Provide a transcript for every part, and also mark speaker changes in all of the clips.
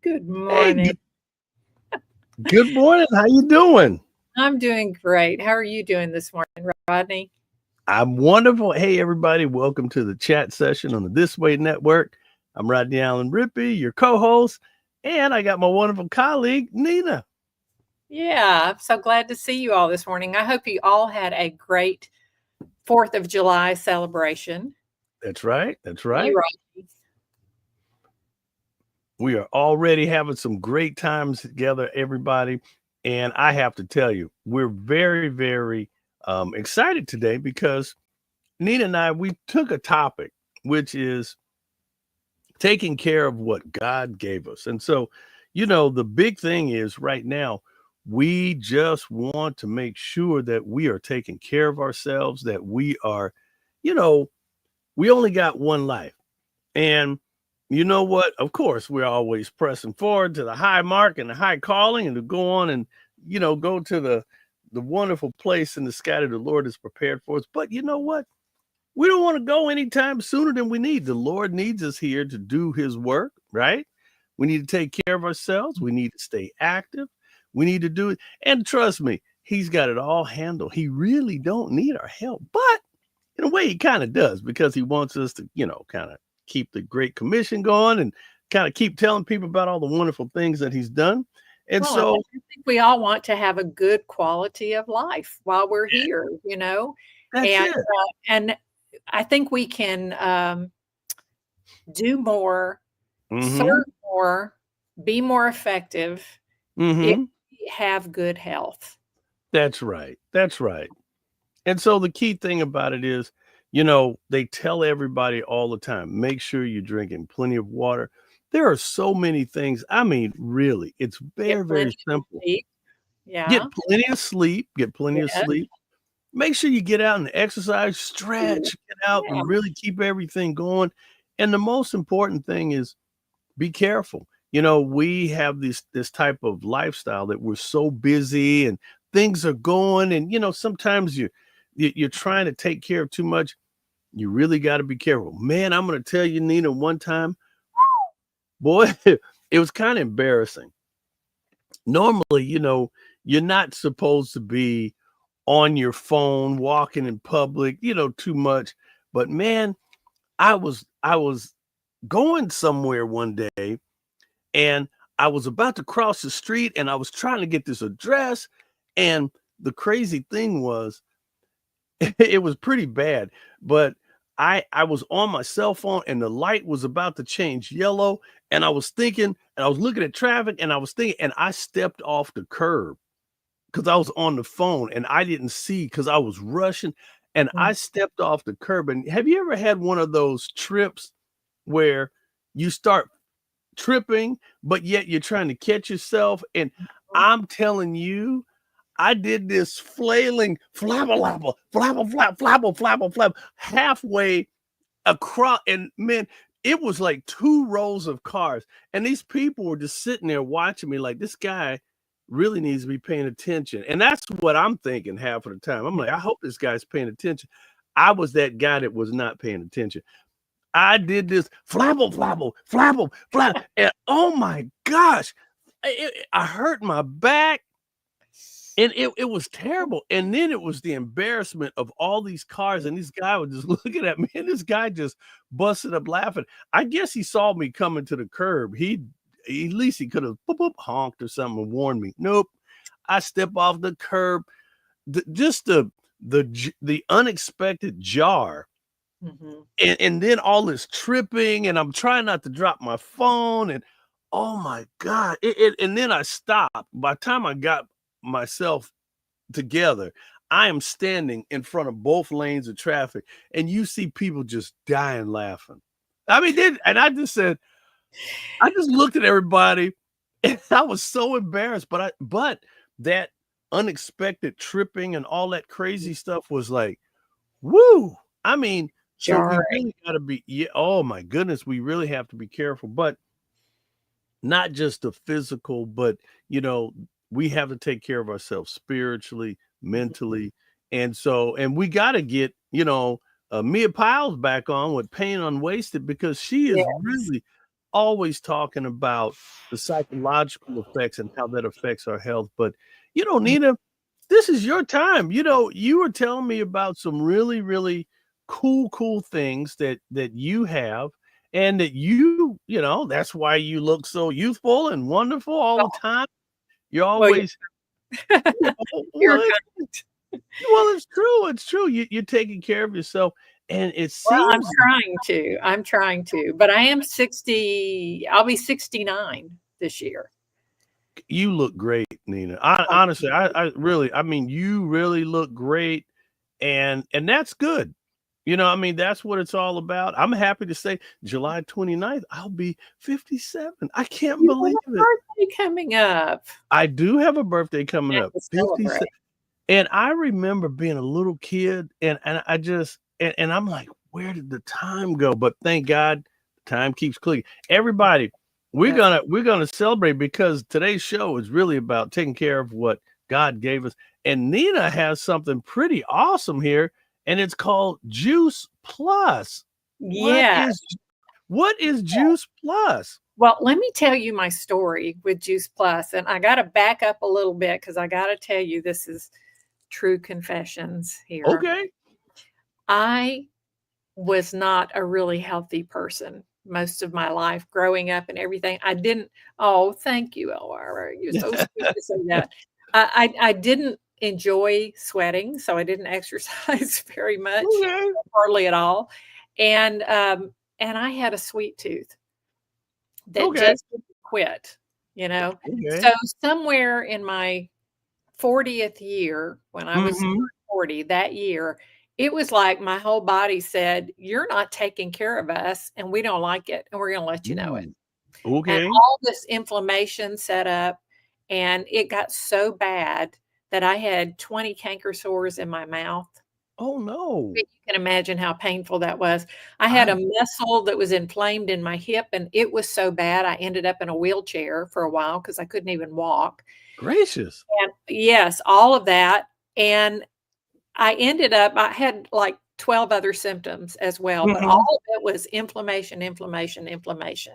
Speaker 1: Good
Speaker 2: Hey,
Speaker 1: morning.
Speaker 2: good morning. How you doing?
Speaker 1: I'm doing great. How are you doing this morning, Rodney?
Speaker 2: I'm wonderful. Hey, everybody. Welcome to the chat session on the This Way Network. I'm Rodney Allen Rippey, your co-host, and I got my wonderful colleague, Nina.
Speaker 1: Yeah, I'm so glad to see you all this morning. I hope you all had a great 4th of July celebration.
Speaker 2: That's right. That's
Speaker 1: You,
Speaker 2: right.
Speaker 1: Rodney.
Speaker 2: We are already having some great times together, everybody. And I have to tell you, we're very, very excited today because Nina and we took a topic, which is taking care of what God gave us. And so, the big thing is right now, we just want to make sure that we are taking care of ourselves, that we are, you know, we only got one life. And you know what? Of course, we're always pressing forward to the high mark and the high calling and to go on and, go to the wonderful place in the sky that the Lord has prepared for us. But you know what? We don't want to go anytime sooner than we need. The Lord needs us here to do his work, right? We need to take care of ourselves. We need to stay active. We need to do it. And trust me, he's got it all handled. He really don't need our help. But in a way, he kind of does because he wants us to, kind of keep the Great Commission going and kind of keep telling people about all the wonderful things that he's done. And
Speaker 1: Well, I
Speaker 2: so
Speaker 1: think we all want to have a good quality of life while we're here.
Speaker 2: that's
Speaker 1: And
Speaker 2: it.
Speaker 1: and I think we can do more,
Speaker 2: Mm-hmm.
Speaker 1: serve more, be more effective if
Speaker 2: Mm-hmm.
Speaker 1: we have good health.
Speaker 2: That's right. That's right. And so the key thing about it is, they tell everybody all the time, make sure you're drinking plenty of water. There are so many things. I mean, really, it's
Speaker 1: Get
Speaker 2: very, very
Speaker 1: plenty of
Speaker 2: simple.
Speaker 1: sleep. Yeah.
Speaker 2: Get plenty of sleep, get plenty of
Speaker 1: Yeah.
Speaker 2: sleep. Make sure you get out and exercise, stretch, get out
Speaker 1: Yeah.
Speaker 2: and really keep everything going. And the most important thing is be careful. We have this type of lifestyle that we're so busy and things are going, and sometimes you're trying to take care of too much. You really got to be careful, man. I'm going to tell you, Nina, one time, boy, it was kind of embarrassing. Normally, you're not supposed to be on your phone walking in public, too much. But man, I was going somewhere one day, and I was about to cross the street and I was trying to get this address. And the crazy thing was, it was pretty bad, but I was on my cell phone and the light was about to change yellow. And I was thinking, and I was looking at traffic and I was thinking, and I stepped off the curb because I was on the phone and I didn't see because I was rushing, and I
Speaker 1: Mm.
Speaker 2: stepped off the curb. And have you ever had one of those trips where you start tripping, but yet you're trying to catch yourself? And I'm telling you, I did this flailing flabba labba, flabba flap, flabba flabba flab halfway across, and man, it was like two rows of cars, and these people were just sitting there watching me like this guy really needs to be paying attention. And that's what I'm thinking half of the time. I'm like, I hope this guy's paying attention. I was that guy that was not paying attention. I did this flabble, flabble, flabble, flab, and oh my gosh, I hurt my back, and it was terrible. And then it was the embarrassment of all these cars, and this guy was just looking at me, and this guy just busted up laughing. I guess he saw me coming to the curb. At least he could have boop, boop, honked or something and warned me. Nope. I step off the curb. Just the unexpected jar,
Speaker 1: Mhm.
Speaker 2: and then all this tripping, and I'm trying not to drop my phone, and oh my God. And then I stopped. By the time I got myself together, I am standing in front of both lanes of traffic, and you see people just dying laughing. I mean, and I just looked at everybody, and I was so embarrassed. But that unexpected tripping and all that crazy stuff was like, woo. I mean, so we
Speaker 1: Jarring.
Speaker 2: really got to be, yeah, oh my goodness, we really have to be careful. But not just the physical, but you know, we have to take care of ourselves spiritually,
Speaker 1: Mhm.
Speaker 2: mentally. And we got to get, Mia Pyles back on with Pain Unwasted, because she is
Speaker 1: Yes.
Speaker 2: really always talking about the psychological effects and how that affects our health. But, Nina, this is your time. You were telling me about some really, really cool things that you have, and that that's why you look so youthful and wonderful all the time. You're
Speaker 1: Well,
Speaker 2: always,
Speaker 1: you're
Speaker 2: well, it's true. It's true. You're taking care of yourself, and it
Speaker 1: Well,
Speaker 2: seems
Speaker 1: I'm trying to, but I am 60. I'll be 69 this year.
Speaker 2: you look great, Nina. Honestly, I mean, you really look great, and that's good. That's what it's all about. I'm happy to say July 29th, I'll be 57. I can't
Speaker 1: You have
Speaker 2: believe
Speaker 1: a
Speaker 2: it.
Speaker 1: birthday coming up.
Speaker 2: I do have a birthday coming
Speaker 1: You
Speaker 2: up,
Speaker 1: have to
Speaker 2: 57.
Speaker 1: celebrate.
Speaker 2: And I remember being a little kid, and I just and I'm like, where did the time go? But thank God, time keeps clicking. Everybody, we're
Speaker 1: That's
Speaker 2: gonna celebrate, because today's show is really about taking care of what God gave us. And Nina has something pretty awesome here, and it's called Juice Plus.
Speaker 1: yeah.
Speaker 2: What is Juice Plus?
Speaker 1: Well, let me tell you my story with Juice Plus, and I got to back up a little bit because I got to tell you this is true confessions here.
Speaker 2: Okay.
Speaker 1: I was not a really healthy person most of my life growing up and everything. I didn't. Oh, thank you, Elvira. You're so sweet to say that. I didn't enjoy sweating, so I didn't exercise very much,
Speaker 2: Okay.
Speaker 1: hardly at all, and I had a sweet tooth that
Speaker 2: Okay.
Speaker 1: just didn't quit.
Speaker 2: Okay.
Speaker 1: So somewhere in my 40th year, when I was 40, that year, it was like my whole body said, "You're not taking care of us, and we don't like it, and we're gonna let you know it." And
Speaker 2: Okay.
Speaker 1: all this inflammation set up, and it got so bad that I had 20 canker sores in my mouth.
Speaker 2: Oh no.
Speaker 1: You can imagine how painful that was. I had
Speaker 2: I
Speaker 1: a muscle that was inflamed in my hip, and it was so bad, I ended up in a wheelchair for a while because I couldn't even walk.
Speaker 2: Gracious.
Speaker 1: And yes, all of that, and I had, like, 12 other symptoms as well, but all of it was inflammation, inflammation, inflammation.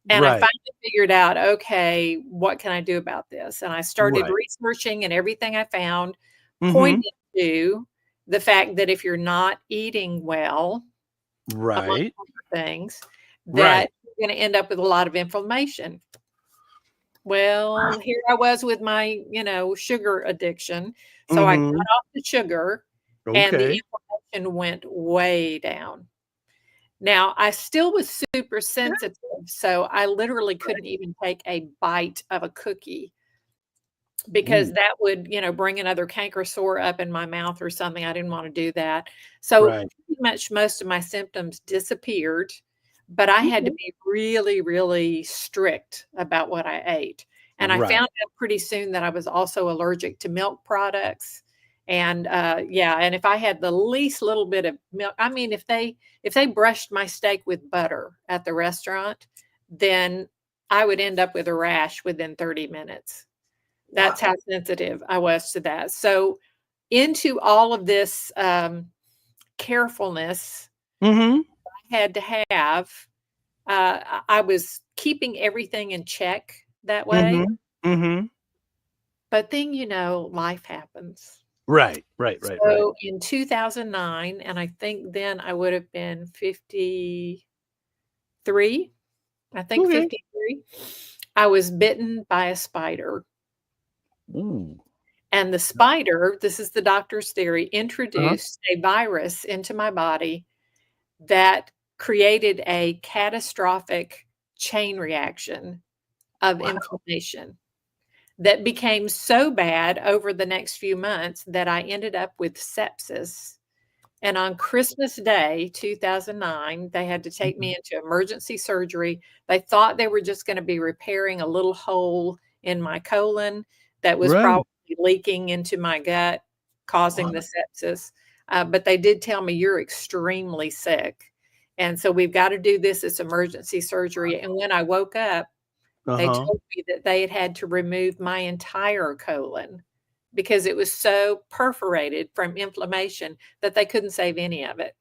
Speaker 1: And I
Speaker 2: Right.
Speaker 1: finally figured out, "Okay, what can I do about this?" And I started
Speaker 2: Right.
Speaker 1: researching, and everything I found
Speaker 2: Mhm.
Speaker 1: pointed to the fact that if you're not eating well, among
Speaker 2: Right.
Speaker 1: other things,
Speaker 2: Right.
Speaker 1: that you're gonna end up with a lot of inflammation.
Speaker 2: Wow.
Speaker 1: Well, here I was with my, sugar addiction. So I got
Speaker 2: Mhm.
Speaker 1: off the sugar, and the
Speaker 2: Okay.
Speaker 1: inflammation went way down. Now, I still was super sensitive, so I literally couldn't even take a bite of a cookie because
Speaker 2: Ooh.
Speaker 1: that would, bring another canker sore up in my mouth or something. I didn't wanna do that. So,
Speaker 2: Right.
Speaker 1: pretty much most of my symptoms disappeared, but I had to
Speaker 2: Okay.
Speaker 1: be really, really strict about what I ate. And I
Speaker 2: Right.
Speaker 1: found out pretty soon that I was also allergic to milk products. And, yeah, and if I had the least little bit of milk, I mean, if they brushed my steak with butter at the restaurant, then I would end up with a rash within 30 minutes. That's
Speaker 2: Wow.
Speaker 1: how sensitive I was to that. So, into all of this, carefulness
Speaker 2: Mhm.
Speaker 1: I had to have, I was keeping everything in check that way,
Speaker 2: Mhm. Mhm.
Speaker 1: but then, life happens.
Speaker 2: Right. Right.
Speaker 1: So, in 2009, and I think then I would have been 53, I think
Speaker 2: Okay.
Speaker 1: 53, I was bitten by a spider.
Speaker 2: Ooh.
Speaker 1: And the spider, this is the doctor's theory,
Speaker 2: Uh-huh.
Speaker 1: introduced a virus into my body that created a catastrophic chain reaction of
Speaker 2: Wow.
Speaker 1: inflammation that became so bad over the next few months that I ended up with sepsis. And on Christmas Day, 2009, they had to take
Speaker 2: Mhm.
Speaker 1: me into emergency surgery. They thought they were just gonna be repairing a little hole in my colon that was
Speaker 2: Right.
Speaker 1: probably leaking into my gut, causing
Speaker 2: Wow.
Speaker 1: the sepsis, but they did tell me, "You're extremely sick, and so we've gotta do this emergency surgery." And when I woke up, they
Speaker 2: Uh-huh.
Speaker 1: told me that they had had to remove my entire colon because it was so perforated from inflammation that they couldn't save any of it.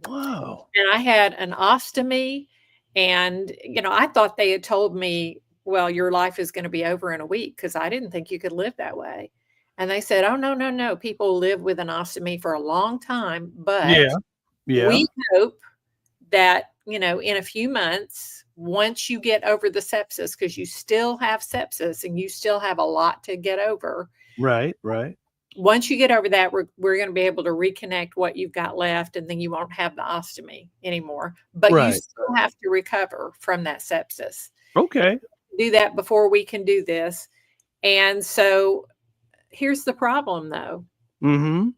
Speaker 2: Wow.
Speaker 1: And I had an ostomy, And, I thought they had told me, well, your life is going to be over in a week because I didn't think you could live that way. And they said, oh, no, no, no. People live with an ostomy for a long time, but
Speaker 2: Yeah. Yeah.
Speaker 1: we hope that, in a few months, once you get over the sepsis, because you still have sepsis and you still have a lot to get over.
Speaker 2: Right. Right.
Speaker 1: Once you get over that, we're going to be able to reconnect what you've got left, and then you won't have the ostomy anymore. But you
Speaker 2: Right.
Speaker 1: still have to recover from that sepsis.
Speaker 2: Okay.
Speaker 1: Do that before we can do this. And so here's the problem, though.
Speaker 2: Mm-hmm.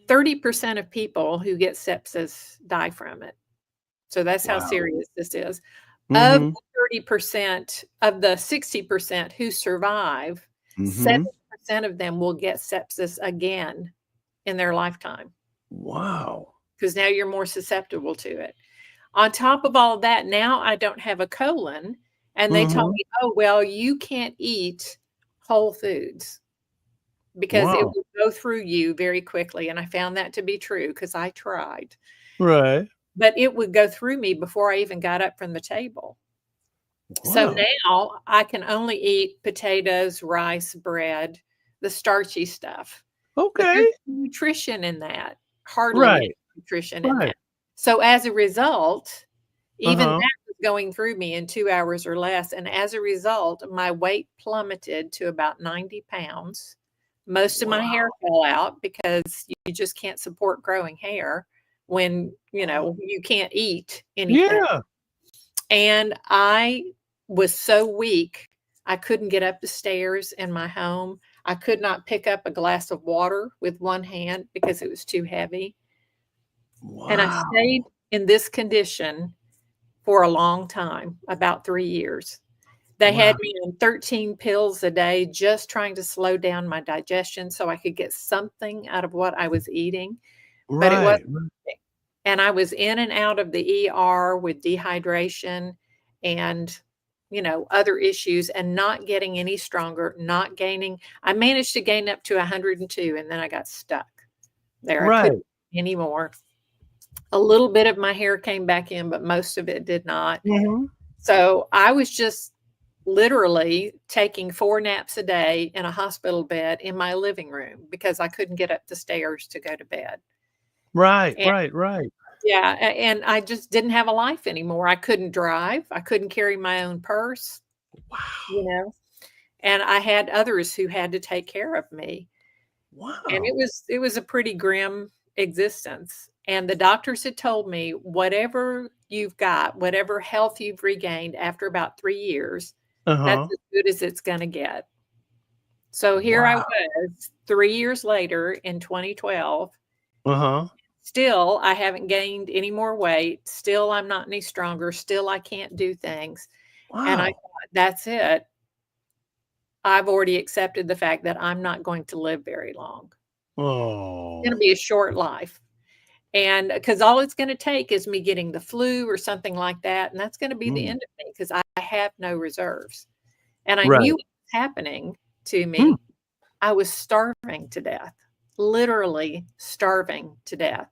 Speaker 1: 30% of people who get sepsis die from it. So that's how
Speaker 2: Wow.
Speaker 1: serious this is. Of
Speaker 2: Mm-hmm.
Speaker 1: the 30%, of the 60% who survive,
Speaker 2: Mm-hmm.
Speaker 1: 70% of them will get sepsis again in their lifetime,
Speaker 2: Wow.
Speaker 1: because now you're more susceptible to it. On top of all of that, now I don't have a colon, and they told
Speaker 2: Mm-hmm.
Speaker 1: me, oh, well, you can't eat whole foods because it
Speaker 2: Wow.
Speaker 1: will go through you very quickly. And I found that to be true because I tried.
Speaker 2: Right.
Speaker 1: But it would go through me before I even got up from the table. So
Speaker 2: Wow.
Speaker 1: now I can only eat potatoes, rice, bread, the starchy stuff. But there's
Speaker 2: Okay.
Speaker 1: no nutrition in that, hardly any
Speaker 2: Right.
Speaker 1: nutrition in
Speaker 2: Right.
Speaker 1: that. So as a result, even
Speaker 2: Uh-huh.
Speaker 1: that was going through me in 2 hours or less. And as a result, my weight plummeted to about 90 pounds. Most of my hair
Speaker 2: Wow.
Speaker 1: fell out because you just can't support growing hair when, you can't eat anything.
Speaker 2: Yeah.
Speaker 1: And I was so weak, I couldn't get up the stairs in my home. I could not pick up a glass of water with one hand because it was too heavy. And I stayed
Speaker 2: Wow.
Speaker 1: in this condition for a long time, about 3 years. They had
Speaker 2: Wow.
Speaker 1: me on 13 pills a day, just trying to slow down my digestion so I could get something out of what I was eating, but it wasn't.
Speaker 2: Right. Right.
Speaker 1: And I was in and out of the ER with dehydration and, other issues, and not getting any stronger, not gaining. I managed to gain up to 102, and then I got stuck there. I couldn't
Speaker 2: Right.
Speaker 1: anymore. A little bit of my hair came back in, but most of it did not.
Speaker 2: Mm-hmm.
Speaker 1: So I was just literally taking 4 naps a day in a hospital bed in my living room because I couldn't get up the stairs to go to bed.
Speaker 2: Right.
Speaker 1: And
Speaker 2: Right. Right.
Speaker 1: yeah, and I just didn't have a life anymore. I couldn't drive. I couldn't carry my own purse, you
Speaker 2: Wow.
Speaker 1: know, and I had others who had to take care of me. And it
Speaker 2: Wow.
Speaker 1: was it was a pretty grim existence. And the doctors had told me, whatever you've got, whatever health you've regained after about 3 years, that's
Speaker 2: Uh-huh.
Speaker 1: as good as it's gonna get. So here I
Speaker 2: Wow.
Speaker 1: was 3 years later in 2012.
Speaker 2: Uh-huh.
Speaker 1: Still, I haven't gained any more weight. Still, I'm not any stronger. Still, I can't do things. And I
Speaker 2: Wow.
Speaker 1: thought, that's it. I've already accepted the fact that I'm not going to live very long. It's going to
Speaker 2: Oh.
Speaker 1: be a short life. And because all it's going to take is me getting the flu or something like that. And that's going to be the
Speaker 2: Mm.
Speaker 1: end of me because I have no reserves. And I knew
Speaker 2: Right.
Speaker 1: what was happening to
Speaker 2: Mm.
Speaker 1: me. I was starving to death, literally starving to death,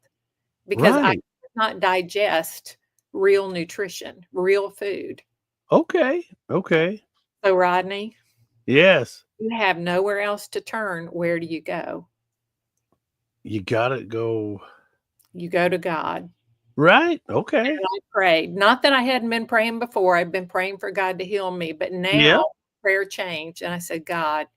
Speaker 1: because I
Speaker 2: Right.
Speaker 1: could not digest real nutrition, real food.
Speaker 2: Okay. Okay.
Speaker 1: So, Rodney,
Speaker 2: Yes.
Speaker 1: you have nowhere else to turn. Where do you go?
Speaker 2: You gotta go.
Speaker 1: You go to God.
Speaker 2: Right.
Speaker 1: And
Speaker 2: Okay.
Speaker 1: I prayed. Not that I hadn't been praying before. I'd been praying for God to heal me, but
Speaker 2: Yeah.
Speaker 1: now prayer changed. And I said, God,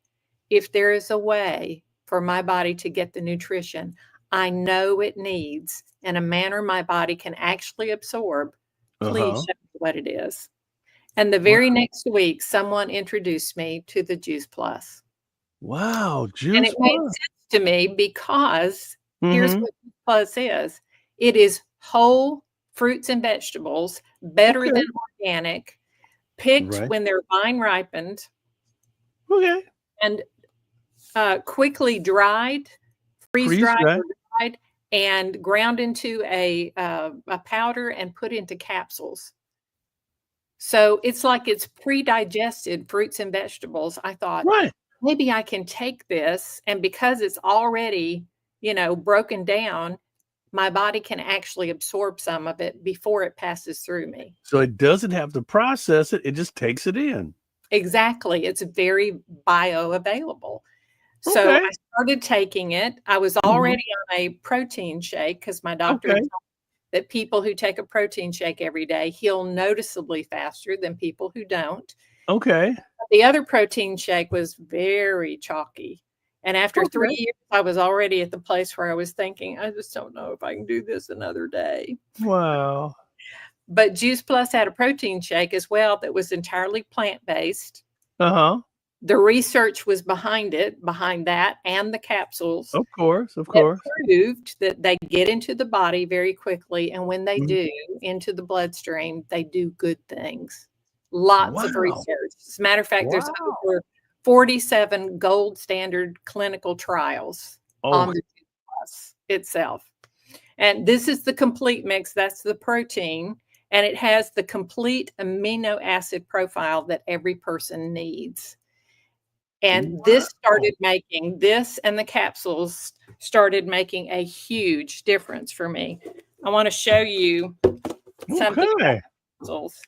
Speaker 1: if there is a way for my body to get the nutrition I know it needs in a manner my body can actually absorb, please
Speaker 2: Uh-huh.
Speaker 1: show me what it is. And the
Speaker 2: Wow.
Speaker 1: very next week, someone introduced me to the Juice Plus.
Speaker 2: Wow.
Speaker 1: And
Speaker 2: Juice
Speaker 1: it made
Speaker 2: Plus.
Speaker 1: sense to me because here's
Speaker 2: Mhm.
Speaker 1: what Juice Plus is. It is whole fruits and vegetables, better
Speaker 2: Okay.
Speaker 1: than organic, picked
Speaker 2: Right.
Speaker 1: when they're vine ripened,
Speaker 2: Okay.
Speaker 1: and quickly dried, freeze
Speaker 2: Freeze
Speaker 1: dried
Speaker 2: dry.
Speaker 1: or dried, and ground into a powder and put into capsules. So it's like it's pre-digested fruits and vegetables. I thought,
Speaker 2: Right.
Speaker 1: maybe I can take this, and because it's already, broken down, my body can actually absorb some of it before it passes through me.
Speaker 2: So it doesn't have to process it, it just takes it in.
Speaker 1: Exactly. It's very bioavailable. So
Speaker 2: Okay.
Speaker 1: I started taking it. I was
Speaker 2: Mhm.
Speaker 1: already on a protein shake because my doctor
Speaker 2: Okay.
Speaker 1: told me that people who take a protein shake every day heal noticeably faster than people who don't.
Speaker 2: Okay.
Speaker 1: The other protein shake was very chalky. And after 3
Speaker 2: Okay.
Speaker 1: years, I was already at the place where I was thinking, I just don't know if I can do this another day.
Speaker 2: Wow.
Speaker 1: But Juice Plus had a protein shake as well that was entirely plant-based.
Speaker 2: Uh-huh.
Speaker 1: The research was behind it, behind that and the capsules
Speaker 2: Of course, of
Speaker 1: that
Speaker 2: course.
Speaker 1: proved that they get into the body very quickly, and when they
Speaker 2: Mhm.
Speaker 1: do, into the bloodstream, they do good things. Lots of
Speaker 2: Wow.
Speaker 1: research. As a matter of fact, there's
Speaker 2: Wow.
Speaker 1: over 47 gold standard clinical trials on
Speaker 2: Oh,
Speaker 1: the Juice Plus itself. And this is the complete mix, that's the protein, and it has the complete amino acid profile that every person needs. And this
Speaker 2: wow.
Speaker 1: and the capsules started making a huge difference for me. I wanna show you something about
Speaker 2: Okay.
Speaker 1: capsules.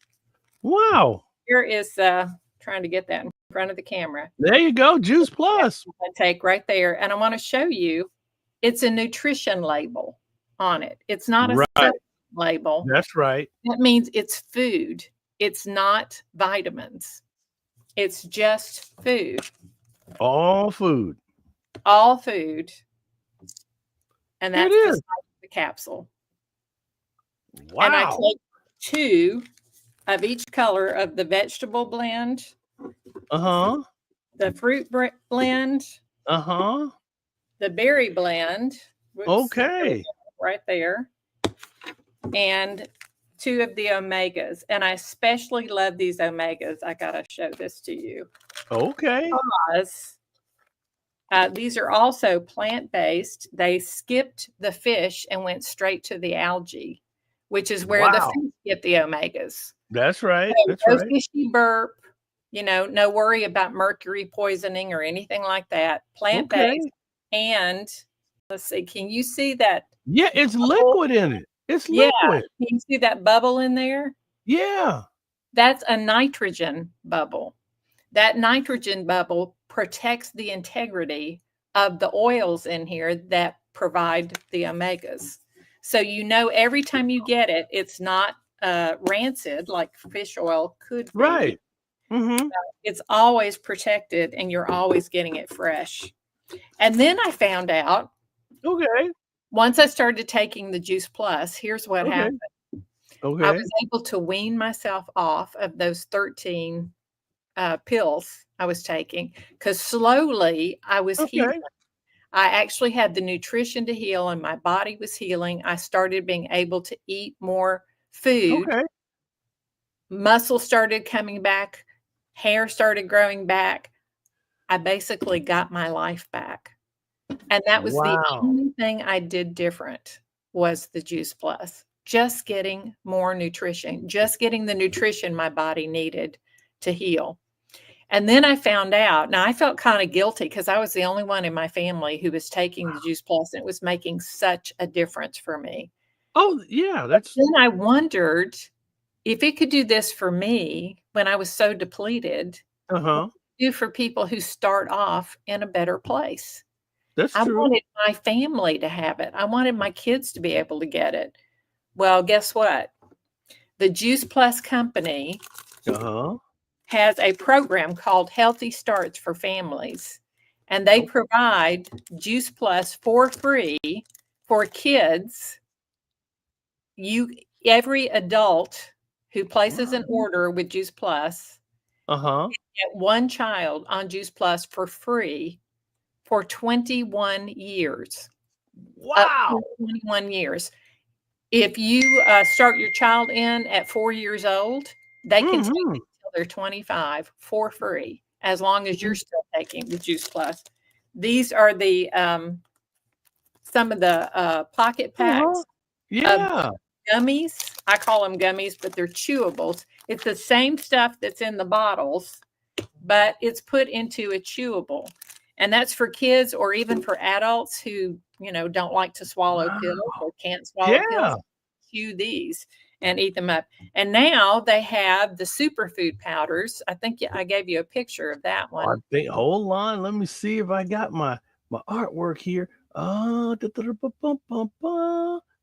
Speaker 2: Wow.
Speaker 1: Here is, trying to get that in front of the camera.
Speaker 2: There you go, Juice Plus.
Speaker 1: I take right there, and I wanna show you, it's a nutrition label on it. It's not a
Speaker 2: Right.
Speaker 1: supplement label.
Speaker 2: That's right.
Speaker 1: That means it's food. It's not vitamins. It's just food,
Speaker 2: All food.
Speaker 1: all food, and
Speaker 2: It
Speaker 1: that's the
Speaker 2: is.
Speaker 1: size of the capsule. And I
Speaker 2: Wow.
Speaker 1: take 2 of each color of the vegetable blend,
Speaker 2: Uh-huh.
Speaker 1: the fruit blend,
Speaker 2: Uh-huh.
Speaker 1: the berry blend, whoops, there we
Speaker 2: Okay.
Speaker 1: go, right there, and 2 of the omegas. And I especially love these omegas. I gotta show this to you.
Speaker 2: Okay.
Speaker 1: Because these are also plant-based. They skipped the fish and went straight to the algae, which is where the
Speaker 2: Wow.
Speaker 1: fish get the omegas.
Speaker 2: That's right.
Speaker 1: So
Speaker 2: That's
Speaker 1: no
Speaker 2: right.
Speaker 1: fishy burp, no worry about mercury poisoning or anything like that. Plant-based,
Speaker 2: Okay.
Speaker 1: and let's see, can you see that
Speaker 2: Yeah, it's
Speaker 1: bubble?
Speaker 2: liquid in it. It's
Speaker 1: Yeah,
Speaker 2: liquid.
Speaker 1: can you see that bubble in there?
Speaker 2: Yeah.
Speaker 1: That's a nitrogen bubble. That nitrogen bubble protects the integrity of the oils in here that provide the omegas. So every time you get it, it's not rancid like fish oil could be.
Speaker 2: Right. Mhm.
Speaker 1: It's always protected and you're always getting it fresh. And then I found out
Speaker 2: Okay.
Speaker 1: once I started taking the Juice Plus, here's what
Speaker 2: Okay.
Speaker 1: happened. I
Speaker 2: Okay.
Speaker 1: was able to wean myself off of those 13 pills I was taking because slowly I was healing.
Speaker 2: Okay.
Speaker 1: I actually had the nutrition to heal and my body was healing. I started being able to eat more food.
Speaker 2: Okay.
Speaker 1: Muscle started coming back. Hair started growing back. I basically got my life back. And that was the
Speaker 2: Wow.
Speaker 1: only thing I did different was the Juice Plus. Just getting more nutrition, just getting the nutrition my body needed to heal. And then I found out, now I felt kind of guilty because I was the only one in my family who was taking the Juice Plus, and it was making such a difference for me.
Speaker 2: Oh, yeah, that's
Speaker 1: Then I wondered if it could do this for me when I was so depleted, what
Speaker 2: uh-huh.
Speaker 1: would it do for people who start off in a better place?
Speaker 2: That's
Speaker 1: I
Speaker 2: true.
Speaker 1: wanted my family to have it. I wanted my kids to be able to get it. Well, guess what? The Juice Plus company
Speaker 2: Uh-huh.
Speaker 1: has a program called Healthy Starts for Families, and they
Speaker 2: Oh,
Speaker 1: provide Juice Plus for free for kids. Every adult who places an
Speaker 2: wow.
Speaker 1: order with Juice Plus
Speaker 2: Uh-huh.
Speaker 1: get one child on Juice Plus for free for 21 years, up to
Speaker 2: Wow.
Speaker 1: 21 years. If you start your child in at 4 years old, they can take
Speaker 2: Mhm.
Speaker 1: it till they're 25 for free, as long as you're
Speaker 2: Mhm.
Speaker 1: still taking the Juice Plus. These are the some of the pocket
Speaker 2: Uh-huh.
Speaker 1: packs of
Speaker 2: Yeah.
Speaker 1: gummies. I call them gummies, but they're chewables. It's the same stuff that's in the bottles, but it's put into a chewable. And that's for kids or even for adults who, don't like to swallow pills
Speaker 2: Wow.
Speaker 1: or can't swallow pills.
Speaker 2: Yeah.
Speaker 1: Chew these and eat them up. And now they have the superfood powders. I think I gave you a picture of that
Speaker 2: I
Speaker 1: one.
Speaker 2: think, hold on, let me see if I got my artwork here.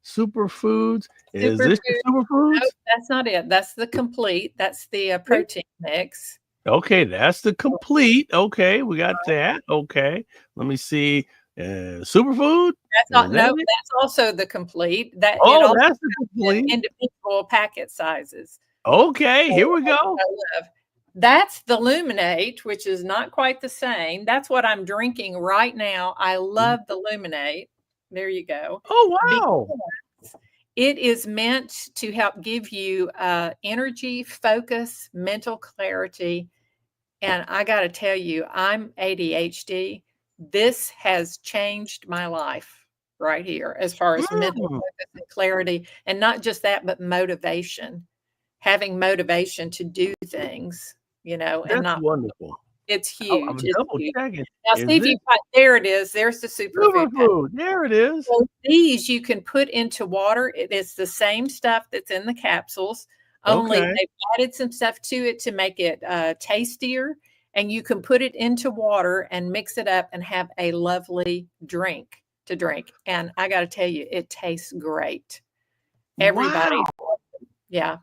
Speaker 2: Superfoods. Is this the
Speaker 1: Superfood.
Speaker 2: superfoods?
Speaker 1: Nope, that's not it. That's the complete. That's the protein mix.
Speaker 2: Okay, that's the complete. Okay, we got that. Okay, let me see. Superfood.
Speaker 1: That's
Speaker 2: Is
Speaker 1: not,
Speaker 2: that
Speaker 1: no,
Speaker 2: it?
Speaker 1: that's also the complete. That it
Speaker 2: Oh,
Speaker 1: also
Speaker 2: that's the
Speaker 1: has
Speaker 2: complete.
Speaker 1: individual packet sizes.
Speaker 2: Okay, here we
Speaker 1: So,
Speaker 2: go.
Speaker 1: I love. That's the Luminate, which is not quite the same. That's what I'm drinking right now. I love the Luminate. There you go.
Speaker 2: Oh, wow.
Speaker 1: Because it is meant to help give you energy, focus, mental clarity. And I got to tell you, I'm ADHD. This has changed my life right here as far as mental
Speaker 2: Mm,
Speaker 1: focus and clarity. And not just that, but motivation, having motivation to do things, and
Speaker 2: that's
Speaker 1: not,
Speaker 2: wonderful.
Speaker 1: it's
Speaker 2: I'm
Speaker 1: huge. It's
Speaker 2: double
Speaker 1: huge.
Speaker 2: checking.
Speaker 1: Now,
Speaker 2: Is
Speaker 1: see if
Speaker 2: this
Speaker 1: you find, there it is. There's the superfood powder.
Speaker 2: superfood? There it is.
Speaker 1: So these you can put into water. It's the same stuff that's in the capsules, only
Speaker 2: Okay.
Speaker 1: they've added some stuff to it to make it tastier. And you can put it into water and mix it up and have a lovely drink to drink. And I got to tell you, it tastes great. Everybody,
Speaker 2: Wow.
Speaker 1: yeah.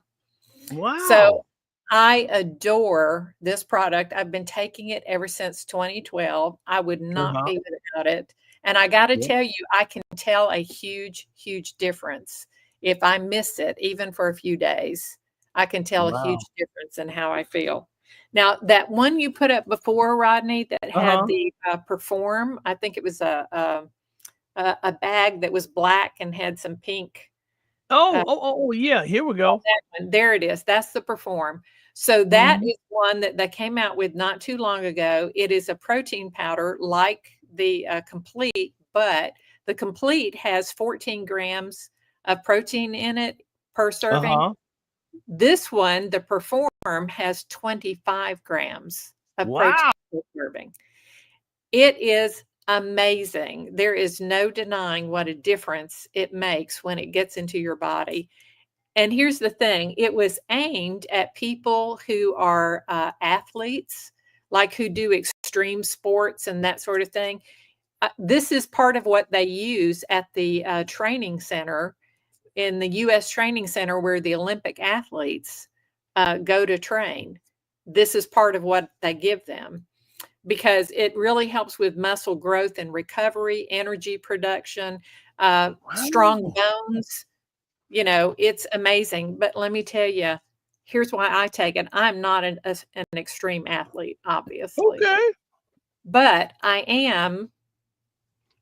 Speaker 1: So
Speaker 2: Wow.
Speaker 1: I adore this product. I've been taking it ever since 2012. I would not
Speaker 2: Uh-huh.
Speaker 1: be without it. And I got to
Speaker 2: Yeah.
Speaker 1: tell you, I can tell a huge, huge difference if I miss it, even for a few days. I can tell a huge
Speaker 2: Wow.
Speaker 1: difference in how I feel. Now, that one you put up before, Rodney, that had
Speaker 2: Uh-huh.
Speaker 1: the Perform, I think it was a bag that was black and had some pink.
Speaker 2: Yeah, here we go.
Speaker 1: That one, there it is. That's the Perform. So that
Speaker 2: Mhm.
Speaker 1: is one that they came out with not too long ago. It is a protein powder like the Complete, but the Complete has 14 grams of protein in it per serving.
Speaker 2: Uh-huh.
Speaker 1: This one, the Perform, has 25 grams of protein
Speaker 2: Wow.
Speaker 1: per serving. It is amazing. There is no denying what a difference it makes when it gets into your body. And here's the thing, it was aimed at people who are athletes, like who do extreme sports and that sort of thing. This is part of what they use at the training center, in the U.S. training center where the Olympic athletes go to train. This is part of what they give them because it really helps with muscle growth and recovery, energy production, strong
Speaker 2: Wow.
Speaker 1: bones. It's amazing. But let me tell you, here's why I take it. I'm not an extreme athlete, obviously,
Speaker 2: Okay.
Speaker 1: but I am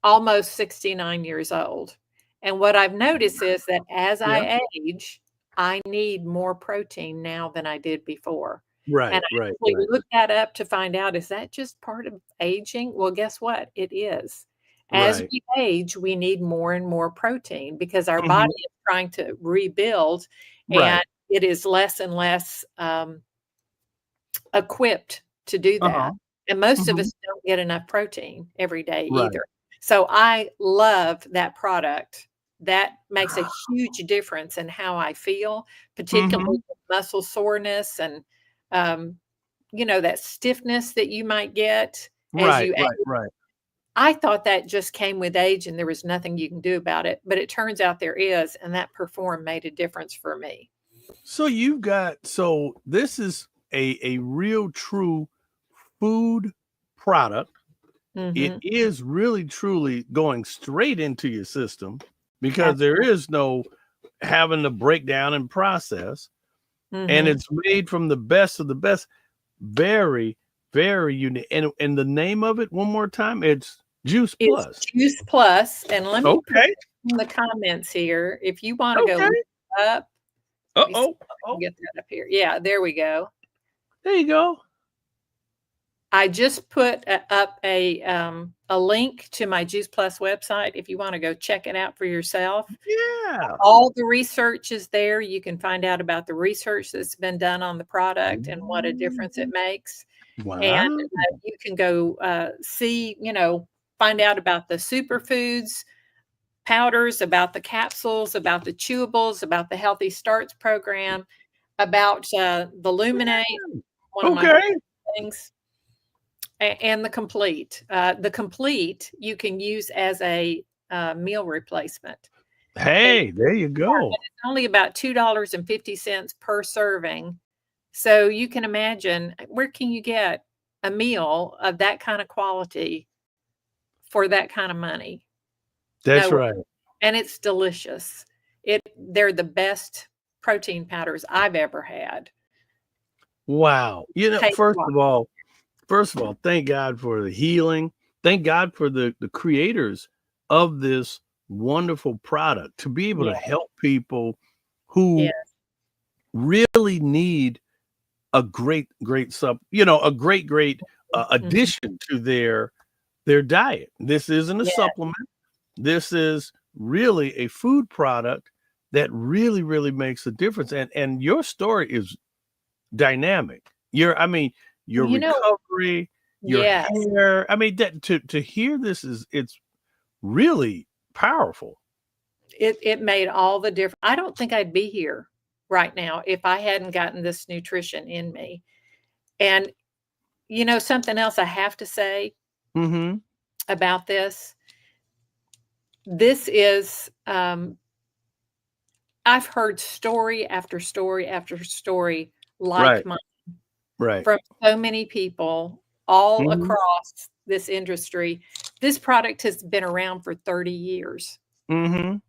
Speaker 1: almost 69 years old. And what I've noticed is that as
Speaker 2: Yeah.
Speaker 1: I age, I need more protein now than I did before. And
Speaker 2: Right,
Speaker 1: I
Speaker 2: right,
Speaker 1: actually
Speaker 2: right.
Speaker 1: looked that up to find out, is that just part of aging? Well, guess what? It is. As
Speaker 2: Right.
Speaker 1: we age, we need more and more protein because our body
Speaker 2: Mhm.
Speaker 1: is trying to rebuild, and
Speaker 2: Right.
Speaker 1: it is less and less equipped to do
Speaker 2: Uh-huh.
Speaker 1: that. And most of
Speaker 2: Mhm.
Speaker 1: us don't get enough protein every day
Speaker 2: Right.
Speaker 1: either. So I love that product. That makes a huge difference in how I feel, particularly
Speaker 2: Mhm.
Speaker 1: with muscle soreness and, um, that stiffness that you might get as
Speaker 2: Right,
Speaker 1: you
Speaker 2: right,
Speaker 1: age.
Speaker 2: right.
Speaker 1: I thought that just came with age and there was nothing you can do about it, but it turns out there is, and that Perform made a difference for me.
Speaker 2: So this is a real true food product. It
Speaker 1: Mhm.
Speaker 2: is really truly going straight into your system because there
Speaker 1: Absolutely.
Speaker 2: is no having to break down and process, and
Speaker 1: Mhm.
Speaker 2: it's made from the best of the best. Very, very unique. And the name of it one more time, it's Juice
Speaker 1: It's
Speaker 2: Plus.
Speaker 1: Juice Plus, and let me put
Speaker 2: Okay.
Speaker 1: in the comments here, if you wanna go look
Speaker 2: Okay.
Speaker 1: it up. Let me see
Speaker 2: Uh-oh.
Speaker 1: if I can
Speaker 2: Uh-oh.
Speaker 1: get that up here. Yeah, there we go.
Speaker 2: There you go.
Speaker 1: I just put up a link to my Juice Plus website if you wanna go check it out for yourself.
Speaker 2: Yeah.
Speaker 1: All the research is there. You can find out about the research that's been done on the product and what a difference it makes. And
Speaker 2: Wow.
Speaker 1: you can go see, find out about the superfoods powders, about the capsules, about the chewables, about the Healthy Starts program, about the Luminate, one of my favorite
Speaker 2: Okay.
Speaker 1: things, and the Complete. The Complete you can use as a meal replacement. And
Speaker 2: Hey, there you go.
Speaker 1: it's only about $2.50 per serving. So you can imagine where can you get a meal of that kind of quality for that kind of money?
Speaker 2: That's
Speaker 1: Nowhere.
Speaker 2: right.
Speaker 1: And it's delicious. They're the best protein powders I've ever had.
Speaker 2: Wow.
Speaker 1: Taste
Speaker 2: First of all, thank God for the healing. Thank God for the creators of this wonderful product to be able
Speaker 1: Yeah,
Speaker 2: to help people
Speaker 1: yeah,
Speaker 2: who really need a great
Speaker 1: mhm,
Speaker 2: addition to their diet. This isn't a
Speaker 1: yeah,
Speaker 2: supplement. This is really a food product that really, really makes a difference. And your story is dynamic. Your
Speaker 1: you know
Speaker 2: recovery, your
Speaker 1: yes,
Speaker 2: hair. I mean, that to hear this it's really powerful.
Speaker 1: it made all the difference. I don't think I'd be here right now if I hadn't gotten this nutrition in me. And, something else I have to say
Speaker 2: Mhm.
Speaker 1: about this is, I've heard story after story after story like
Speaker 2: Right,
Speaker 1: mine
Speaker 2: right.
Speaker 1: from so many people all
Speaker 2: Mhm,
Speaker 1: across this industry. This product has been around for 30 years.
Speaker 2: mhm,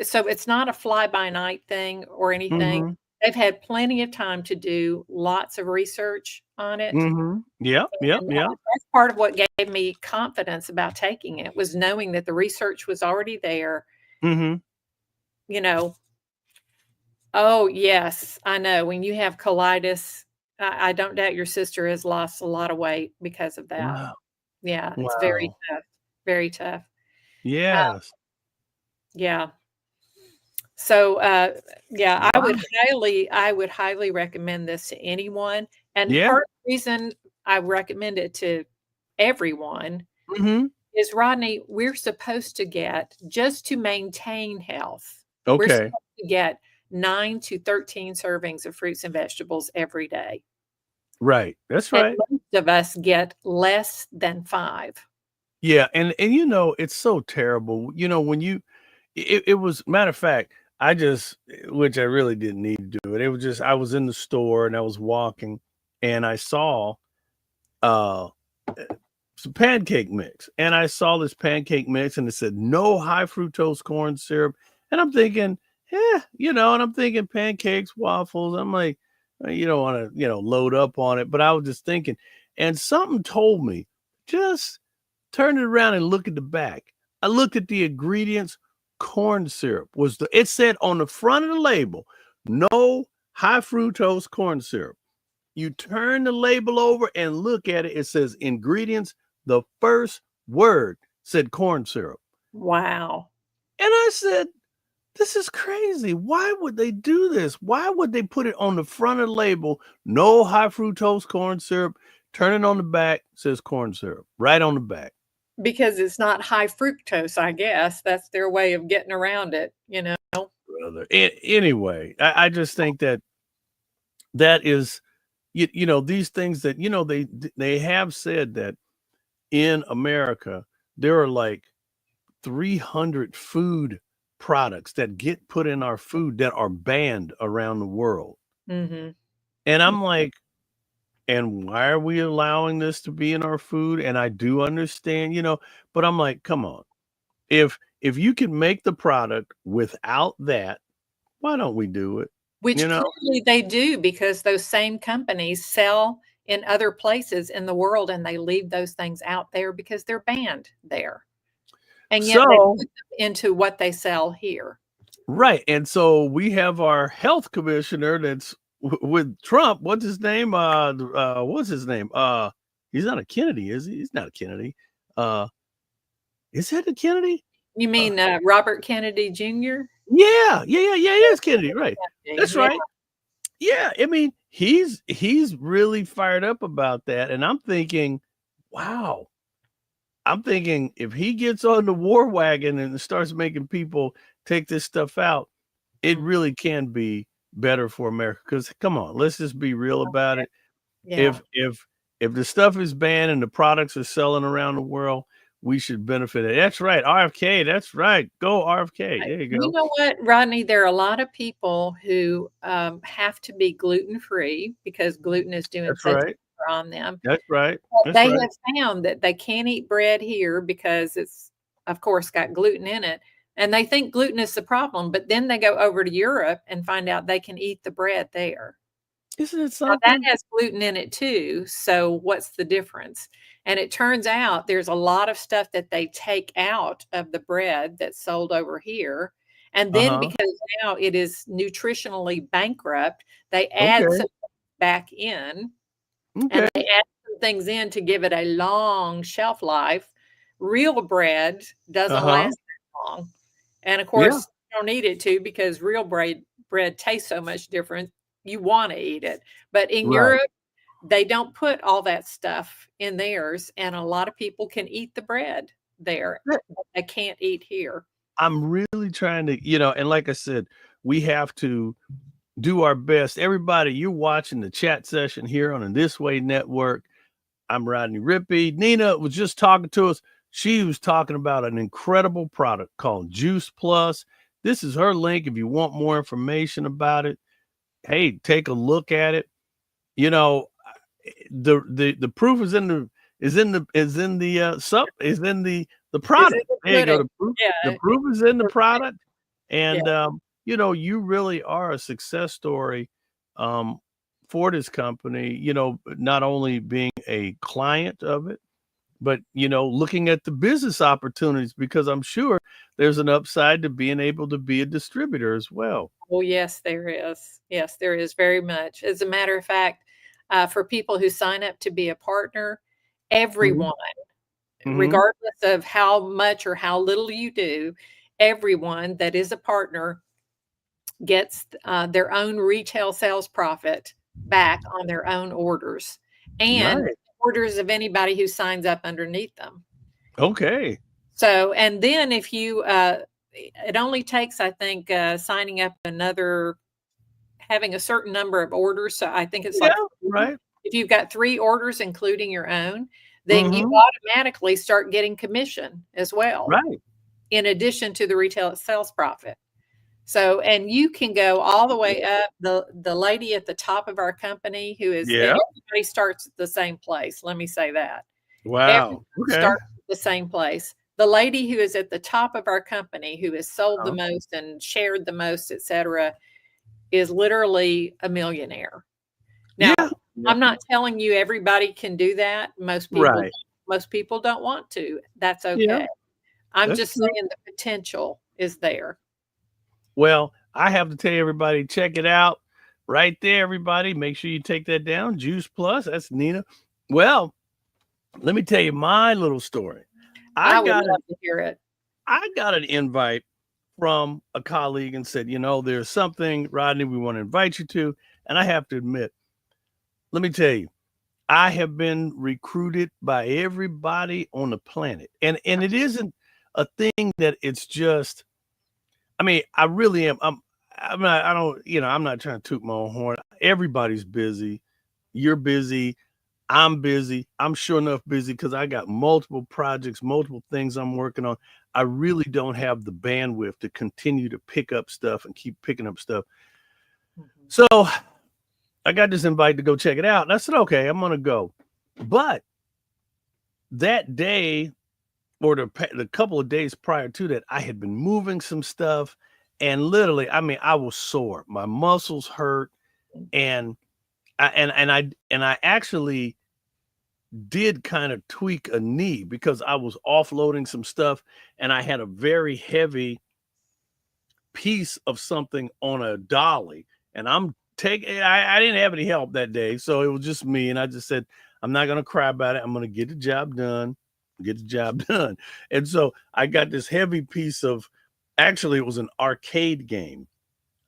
Speaker 1: So it's not a fly by night thing or anything.
Speaker 2: mhm,
Speaker 1: They've had plenty of time to do lots of research on it.
Speaker 2: mhm. Yep, yep,
Speaker 1: And
Speaker 2: yep.
Speaker 1: that's part of what gave me confidence about taking it was knowing that the research was already there,
Speaker 2: Mhm.
Speaker 1: you know. Oh, yes, I know. When you have colitis, I don't doubt your sister has lost a lot of weight because of that.
Speaker 2: Wow,
Speaker 1: Yeah, it's very
Speaker 2: wow.
Speaker 1: tough, very tough. Uh,
Speaker 2: Yes.
Speaker 1: yeah. So, yeah,
Speaker 2: Wow.
Speaker 1: I would highly recommend this to anyone, and
Speaker 2: Yeah.
Speaker 1: part of the reason I recommend it to everyone
Speaker 2: Mhm.
Speaker 1: is, Rodney, we're supposed to get just to maintain health, we're
Speaker 2: Okay.
Speaker 1: supposed to get 9 to 13 servings of fruits and vegetables every day,
Speaker 2: Right. That's
Speaker 1: and
Speaker 2: right.
Speaker 1: most of us get less than 5.
Speaker 2: Yeah, and it's so terrible. When it was matter of fact, I just which I really didn't need to do it. It was just I was in the store and I was walking and I saw uh some pancake mix. And I saw this pancake mix and it said no high fructose corn syrup. And I'm thinking, and I'm thinking pancakes, waffles. I'm like, you don't want to, load up on it. But I was just thinking, and something told me, just turn it around and look at the back. I looked at the ingredients. Corn syrup it said on the front of the label, no high fructose corn syrup. You turn the label over and look at it. It says ingredients. The first word said corn syrup.
Speaker 1: Wow.
Speaker 2: And I said, this is crazy. Why would they do this? Why would they put it on the front of the label? No high fructose corn syrup. Turn it on the back, says corn syrup, right on the back.
Speaker 1: Because it's not high fructose, I guess. That's their way of getting around it.
Speaker 2: Brother. Anyway, I just think that is, these things that, they have said that in America, there are like 300 food products that get put in our food that are banned around the world.
Speaker 1: Mhm.
Speaker 2: And I'm like, and why are we allowing this to be in our food? And I do understand, but I'm like, come on. If you can make the product without that, why don't we do it? You
Speaker 1: Which
Speaker 2: know?
Speaker 1: clearly they do because those same companies sell in other places in the world, and they leave those things out there because they're banned there, and yet they
Speaker 2: So
Speaker 1: put them into what they sell here.
Speaker 2: right. And so we have our health commissioner that's with Trump. What's his name? What's his name? He's not a Kennedy, is he? He's not a Kennedy. Uh, is that a Kennedy?
Speaker 1: You
Speaker 2: Uh,
Speaker 1: mean, Robert Kennedy Jr.?
Speaker 2: yeah, yeah, yeah, yeah, it is Kennedy, right.
Speaker 1: Yeah,
Speaker 2: That's
Speaker 1: yeah,
Speaker 2: right. Yeah, I mean, he's really fired up about that, and I'm thinking, wow. I'm thinking if he gets on the war wagon and starts making people take this stuff out, it
Speaker 1: Mm.
Speaker 2: really can be better for America. Because come on, let's just be real about it.
Speaker 1: Yeah.
Speaker 2: If the stuff is banned and the products are selling around the world, we should benefit it. That's right, RFK. That's right. Go RFK. There you
Speaker 1: You
Speaker 2: go.
Speaker 1: know what, Rodney? There are a lot of people who have to be gluten-free because gluten is doing
Speaker 2: That's
Speaker 1: such
Speaker 2: right.
Speaker 1: a number on them.
Speaker 2: That's right.
Speaker 1: Well,
Speaker 2: That's
Speaker 1: they
Speaker 2: right.
Speaker 1: have found that they can't eat bread here because it's, of course, got gluten in it, and they think gluten is the problem, but then they go over to Europe and find out they can eat the bread there.
Speaker 2: Isn't it
Speaker 1: Now that
Speaker 2: something?
Speaker 1: has gluten in it too, so what's the difference? And it turns out there's a lot of stuff that they take out of the bread that's sold over here, and then
Speaker 2: Uh-huh.
Speaker 1: because now it is nutritionally bankrupt, they add
Speaker 2: Okay.
Speaker 1: some back in, and
Speaker 2: Okay.
Speaker 1: they add some things in to give it a long shelf life. Real bread doesn't
Speaker 2: Uh-huh.
Speaker 1: last that long, and of
Speaker 2: Yeah.
Speaker 1: course, you don't need it to because real bread tastes so much different, you wanna eat it. But in
Speaker 2: Right.
Speaker 1: Europe, they don't put all that stuff in theirs, and a lot of people can eat the bread there, but they can't eat here.
Speaker 2: I'm really trying to, and like I said, we have to do our best. Everybody, you're watching the chat session here on the This Way Network. I'm Rodney Rippey. Nina was just talking to us. She was talking about an incredible product called Juice Plus. This is her link if you want more information about it. Hey, take a look at it. You know, the proof is in the
Speaker 1: Is
Speaker 2: product.
Speaker 1: it the
Speaker 2: There you go.
Speaker 1: pudding?
Speaker 2: The
Speaker 1: Yeah,
Speaker 2: proof is in the
Speaker 1: it's
Speaker 2: product.
Speaker 1: yeah.
Speaker 2: And you really are a success story um for this company, not only being a client of it, but looking at the business opportunities because I'm sure there's an upside to being able to be a distributor as well.
Speaker 1: Oh, yes, there is. Yes, there is very much. As a matter of fact, for people who sign up to be a partner,
Speaker 2: Mhm.
Speaker 1: everyone,
Speaker 2: Mhm.
Speaker 1: regardless of how much or how little you do, everyone that is a partner gets their own retail sales profit back on their own orders and
Speaker 2: Nice.
Speaker 1: orders of anybody who signs up underneath them.
Speaker 2: Okay.
Speaker 1: So, and then if you, it only takes, I think, signing up another, having a certain number of orders. So I think it's
Speaker 2: Yeah,
Speaker 1: like
Speaker 2: right.
Speaker 1: if you've got 3 orders, including your own, then you
Speaker 2: Mhm.
Speaker 1: automatically start getting commission as well,
Speaker 2: Right.
Speaker 1: in addition to the retail sales profit. So, and you can go all the way up. The lady at the top of our company who is
Speaker 2: Yeah.
Speaker 1: everybody starts at the same place. Let me say that. Everyone
Speaker 2: Wow. Okay.
Speaker 1: starts at the same place. The lady who is at the top of our company, who has sold the
Speaker 2: Uh-huh.
Speaker 1: most and shared the most, etcetera, is literally a millionaire. Now,
Speaker 2: Yeah. Yeah.
Speaker 1: I'm not telling you everybody can do that.
Speaker 2: Right.
Speaker 1: Most people don't want to. That's
Speaker 2: Yeah,
Speaker 1: okay. I'm
Speaker 2: that's
Speaker 1: just
Speaker 2: true.
Speaker 1: saying the potential is there.
Speaker 2: Well, I have to tell everybody, check it out right there, everybody. Make sure you take that down. Juice Plus. That's Nina. Well, let me tell you my little story. I
Speaker 1: I would
Speaker 2: got an
Speaker 1: love to hear it.
Speaker 2: I got an invite from a colleague and said, there's something, Rodney, we want to invite you to. And I have to admit, let me tell you, I have been recruited by everybody on the planet. And it isn't a thing that it's just, I mean, I really am. I'm not, I don't, I'm not trying to toot my own horn. Everybody's busy. You're busy. I'm busy. I'm sure enough busy because I got multiple projects, multiple things I'm working on. I really don't have the bandwidth to continue to pick up stuff and keep picking up stuff.
Speaker 1: Mhm.
Speaker 2: So I got this invite to go check it out. And I said, okay, I'm going to go. But that day or the couple of days prior to that, I had been moving some stuff. And literally, I mean, I was sore. My muscles hurt. And I actually did kind of tweak a knee because I was offloading some stuff and I had a very heavy piece of something on a dolly. And I didn't have any help that day. So it was just me. And I just said, I'm not going to cry about it. I'm going to get the job done, get the job done. And so I got this heavy piece of, actually, it was an arcade game.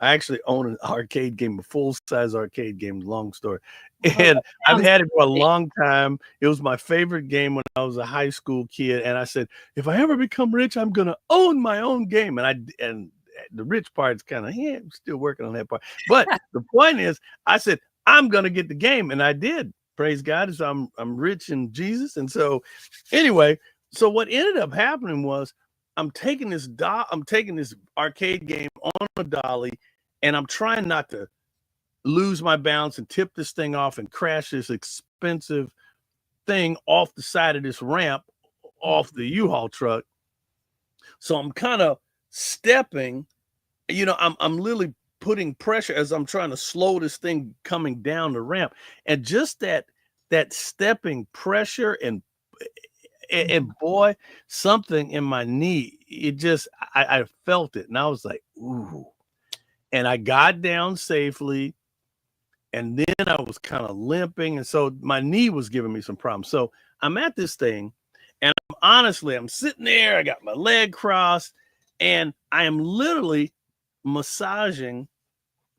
Speaker 2: I actually own an arcade game, a full-size arcade game, long story.
Speaker 1: Oh,
Speaker 2: And
Speaker 1: that
Speaker 2: I've
Speaker 1: sounds
Speaker 2: had it for a
Speaker 1: great.
Speaker 2: long time. It was my favorite game when I was a high school kid. And I said, if I ever become rich, I'm gonna own my own game. And the rich part's kind of, yeah, I'm still working on that part. But the point is, I said, I'm gonna get the game, and I did. Praise God, so I'm rich in Jesus. And so anyway, so what ended up happening was I'm taking this arcade game on a dolly, and I'm trying not to lose my balance and tip this thing off and crash this expensive thing off the side of this ramp off the U-Haul truck. So I'm kind of stepping, I'm literally putting pressure as I'm trying to slow this thing coming down the ramp. And just that stepping pressure and boy, something in my knee, it just, I felt it. And I was like, ooh. And I got down safely. And then I was kind of limping. And so my knee was giving me some problems. So I'm at this thing, and I'm sitting there. I got my leg crossed, and I am literally massaging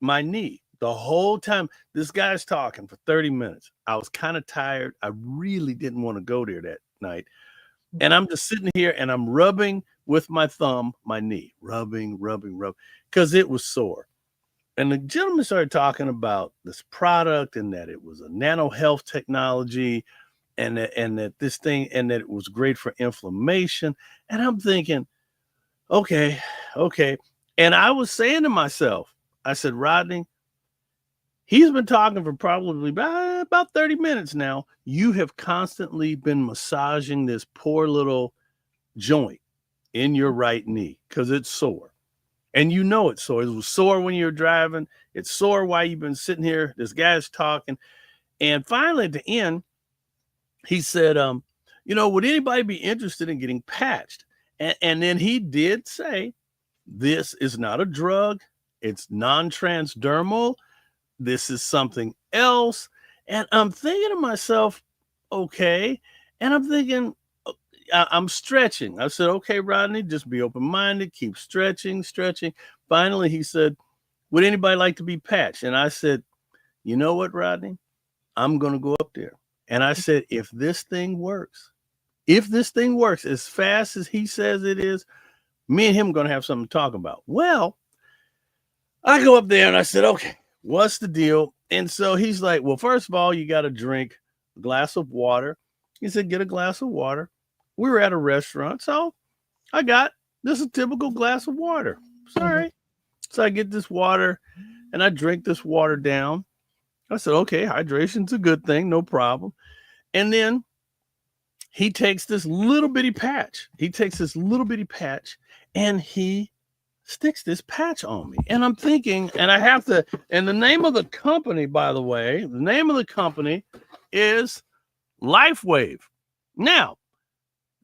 Speaker 2: my knee the whole time. This guy's talking for 30 minutes. I was kind of tired. I really didn't want to go there that night. And I'm just sitting here, and I'm rubbing with my thumb my knee, rubbing, because it was sore. And the gentleman started talking about this product, and that it was a nano health technology, and that this thing, and that it was great for inflammation. And I'm thinking, okay. And I was saying to myself, I said, Rodney, he's been talking for probably about 30 minutes now. You have constantly been massaging this poor little joint in your right knee because it's sore. And it's sore. It was sore when you were driving. It's sore while you've been sitting here. This guy's talking. And finally, at the end, he said, would anybody be interested in getting patched? And then he did say, this is not a drug. It's non-transdermal. This is something else. And I'm thinking to myself, okay. And I'm thinking, I'm stretching. I said, okay, Rodney, just be open-minded, keep stretching. Finally, he said, would anybody like to be patched? And I said, you know what, Rodney? I'm going to go up there. And I said, if this thing works as fast as he says it is, me and him are going to have something to talk about. Well, I go up there and I said, okay, what's the deal? And so he's like, well, first of all, you got to drink a glass of water. He said, get a glass of water. We were at a restaurant, so I got this a typical glass of water. Sorry. So I get this water, and I drink this water down. I said, okay, hydration's a good thing, no problem. And then he takes this little bitty patch. And he sticks this patch on me. And I'm thinking, and I have to, and the name of the company, by the way, the name of the company is LifeWave. Now,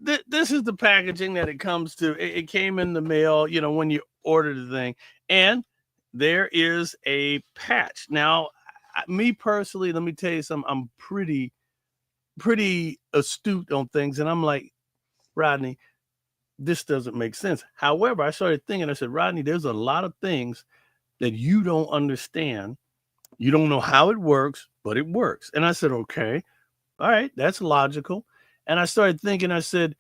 Speaker 2: this is the packaging that it comes to. It came in the mail, when you order the thing, and there is a patch. Now, me personally, let me tell you something. I'm pretty astute on things, and I'm like, Rodney, this doesn't make sense. However, I started thinking, I said, Rodney, there's a lot of things that you don't understand. You don't know how it works, but it works. And I said, okay, all right, that's logical. And I started thinking, I said,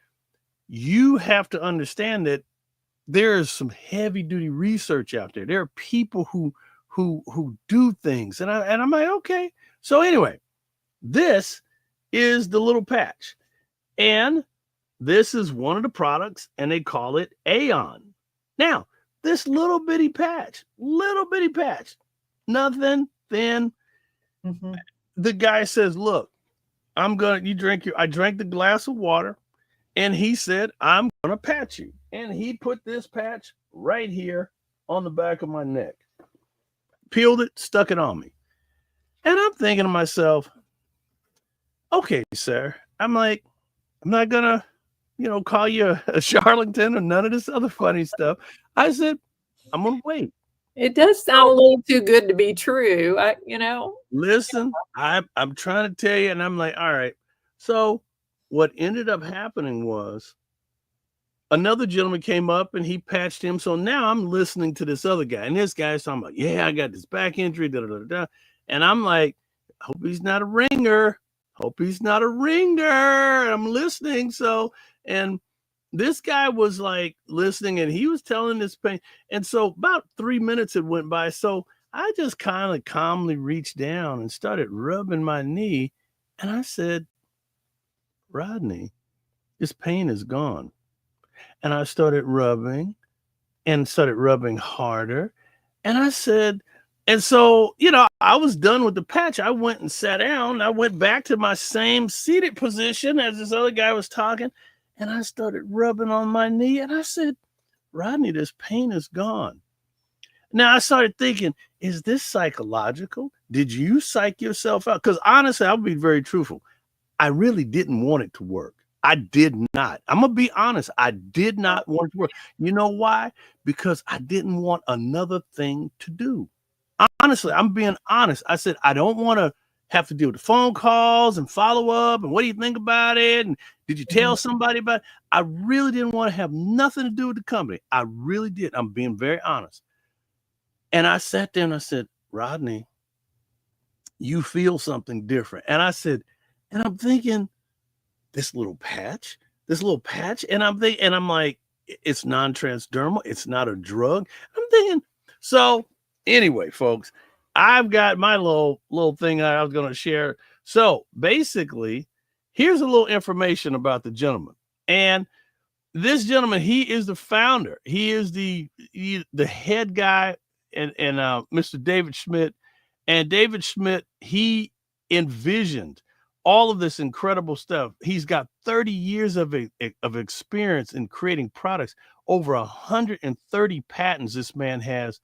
Speaker 2: you have to understand that there is some heavy duty research out there. There are people who do things. And I'm like, okay. So anyway, this is the little patch. And this is one of the products, and they call it Aeon. Now, this little bitty patch, nothing thin. Mm-hmm. The guy says, look, I drank the glass of water, and he said, I'm going to patch you. And he put this patch right here on the back of my neck, peeled it, stuck it on me. And I'm thinking to myself, okay, sir, I'm like, I'm not going to, call you a charlatan or none of this other funny stuff. I said, I'm going to wait.
Speaker 1: It does sound a little too good to be true.
Speaker 2: Listen, I'm trying to tell you, and I'm like, all right. So what ended up happening was another gentleman came up and he patched him. So now I'm listening to this other guy, and this guy's talking about, yeah, I got this back injury, da, da, da, da. And I'm like, hope he's not a ringer. Hope he's not a ringer. And I'm listening. So, and this guy was like listening, and he was telling this pain. And so about 3 minutes had went by. So I just kind of calmly reached down and started rubbing my knee. And I said, Rodney, this pain is gone. And I started rubbing and started rubbing harder. And I said, and so, you know, I was done with the patch. I went and sat down. I went back to my same seated position as this other guy was talking. And I started rubbing on my knee. And I said, Rodney, this pain is gone. Now I started thinking, is this psychological? Did you psych yourself out? Because honestly, I'll be very truthful. I really didn't want it to work. I did not. I'm going to be honest. I did not want it to work. You know why? Because I didn't want another thing to do. Honestly, I'm being honest. I said, I don't want to have to deal with the phone calls and follow up. And what do you think about it? And did you tell somebody about it? I really didn't want to have nothing to do with the company. I really did. I'm being very honest. And I sat there and I said, Rodney, you feel something different. And I said, and I'm thinking, this little patch. And I'm thinking, and I'm like, it's non-transdermal. It's not a drug. I'm thinking, so anyway, folks, I've got my little thing I was going to share. So basically, here's a little information about the gentleman. And this gentleman, he is the founder. He is the head guy, and Mr. David Schmidt. And David Schmidt, he envisioned all of this incredible stuff. He's got 30 years of experience in creating products, over 130 patents this man has.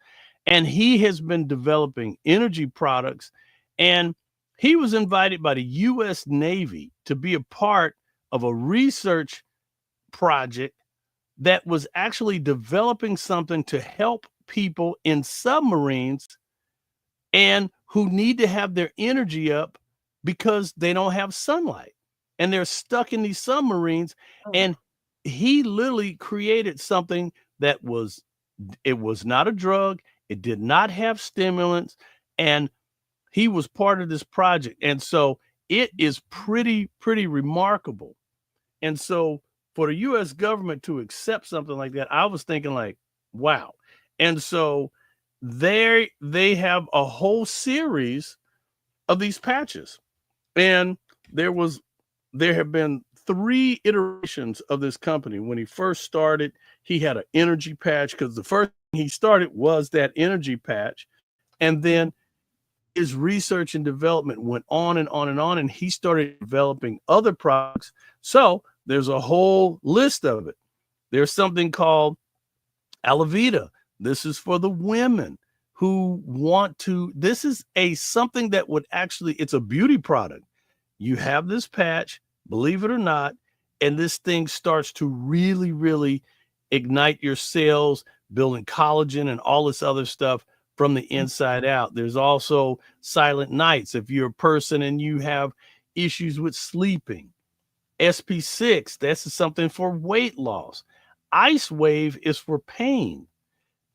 Speaker 2: And he has been developing energy products. And he was invited by the U.S. Navy to be a part of a research project that was actually developing something to help people in submarines and who need to have their energy up because they don't have sunlight and they're stuck in these submarines. And he literally created something that was not a drug. It did not have stimulants. And he was part of this project. And so it is pretty remarkable. And so for the U.S. government to accept something like that, I was thinking like, wow. And so they have a whole series of these patches. And there have been 3 iterations of this company. When he first started, he had an energy patch because the first thing he started was that energy patch. And then his research and development went on and on and on, and he started developing other products. So there's a whole list of it. There's something called Alavita. This is for the women who want to, this is something that would actually, it's a beauty product. You have this patch, believe it or not, and this thing starts to really ignite your cells, building collagen and all this other stuff from the inside out. There's also Silent Nights. If you're a person and you have issues with sleeping, SP6, that's something for weight loss. Ice Wave is for pain.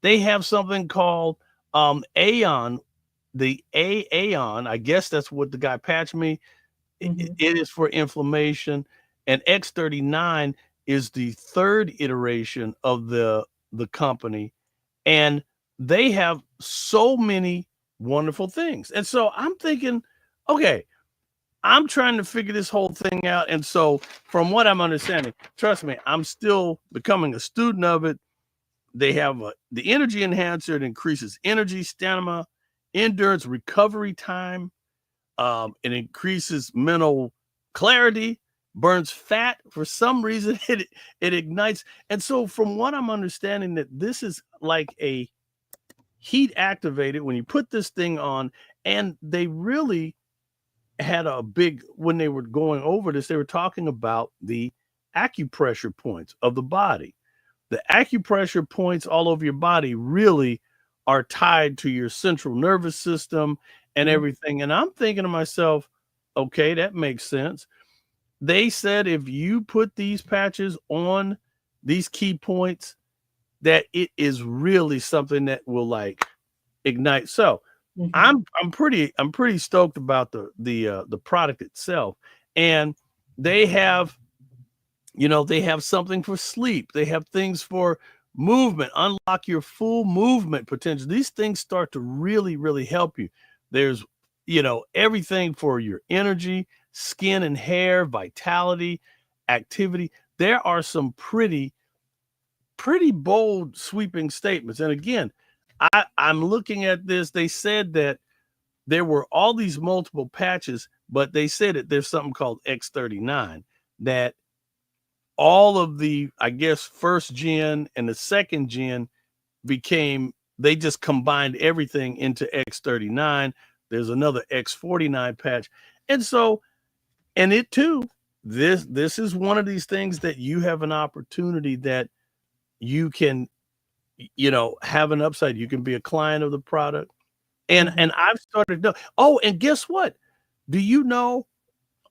Speaker 2: They have something called Aeon, the Aeon. I guess that's what the guy patched me. It is for inflammation. And X39 is the 3rd iteration of the company. And they have so many wonderful things. And so I'm thinking, okay, I'm trying to figure this whole thing out. And so from what I'm understanding, trust me, I'm still becoming a student of it. They have the energy enhancer. It increases energy, stamina, endurance, recovery time. It increases mental clarity, burns fat. For some reason, it ignites. And so from what I'm understanding, that this is like a heat activated when you put this thing on. And they really had a big, when they were going over this, they were talking about the acupressure points of the body. The acupressure points all over your body really are tied to your central nervous system and everything. And I'm thinking to myself, okay, that makes sense. They said if you put these patches on these key points, that it is really something that will like ignite. So I'm pretty stoked about the product itself. And they have, they have something for sleep. They have things for movement, unlock your full movement potential. These things start to really, really help you. There's, everything for your energy, skin and hair, vitality, activity. There are some pretty bold, sweeping statements. And again, I'm looking at this. They said that there were all these multiple patches, but they said that there's something called X39 that all of the, I guess, first gen and the second gen they just combined everything into X39. There's another X49 patch. And so, and it too, this is one of these things that you have an opportunity that you can, have an upside. You can be a client of the product. And I've started to, and guess what? Do you know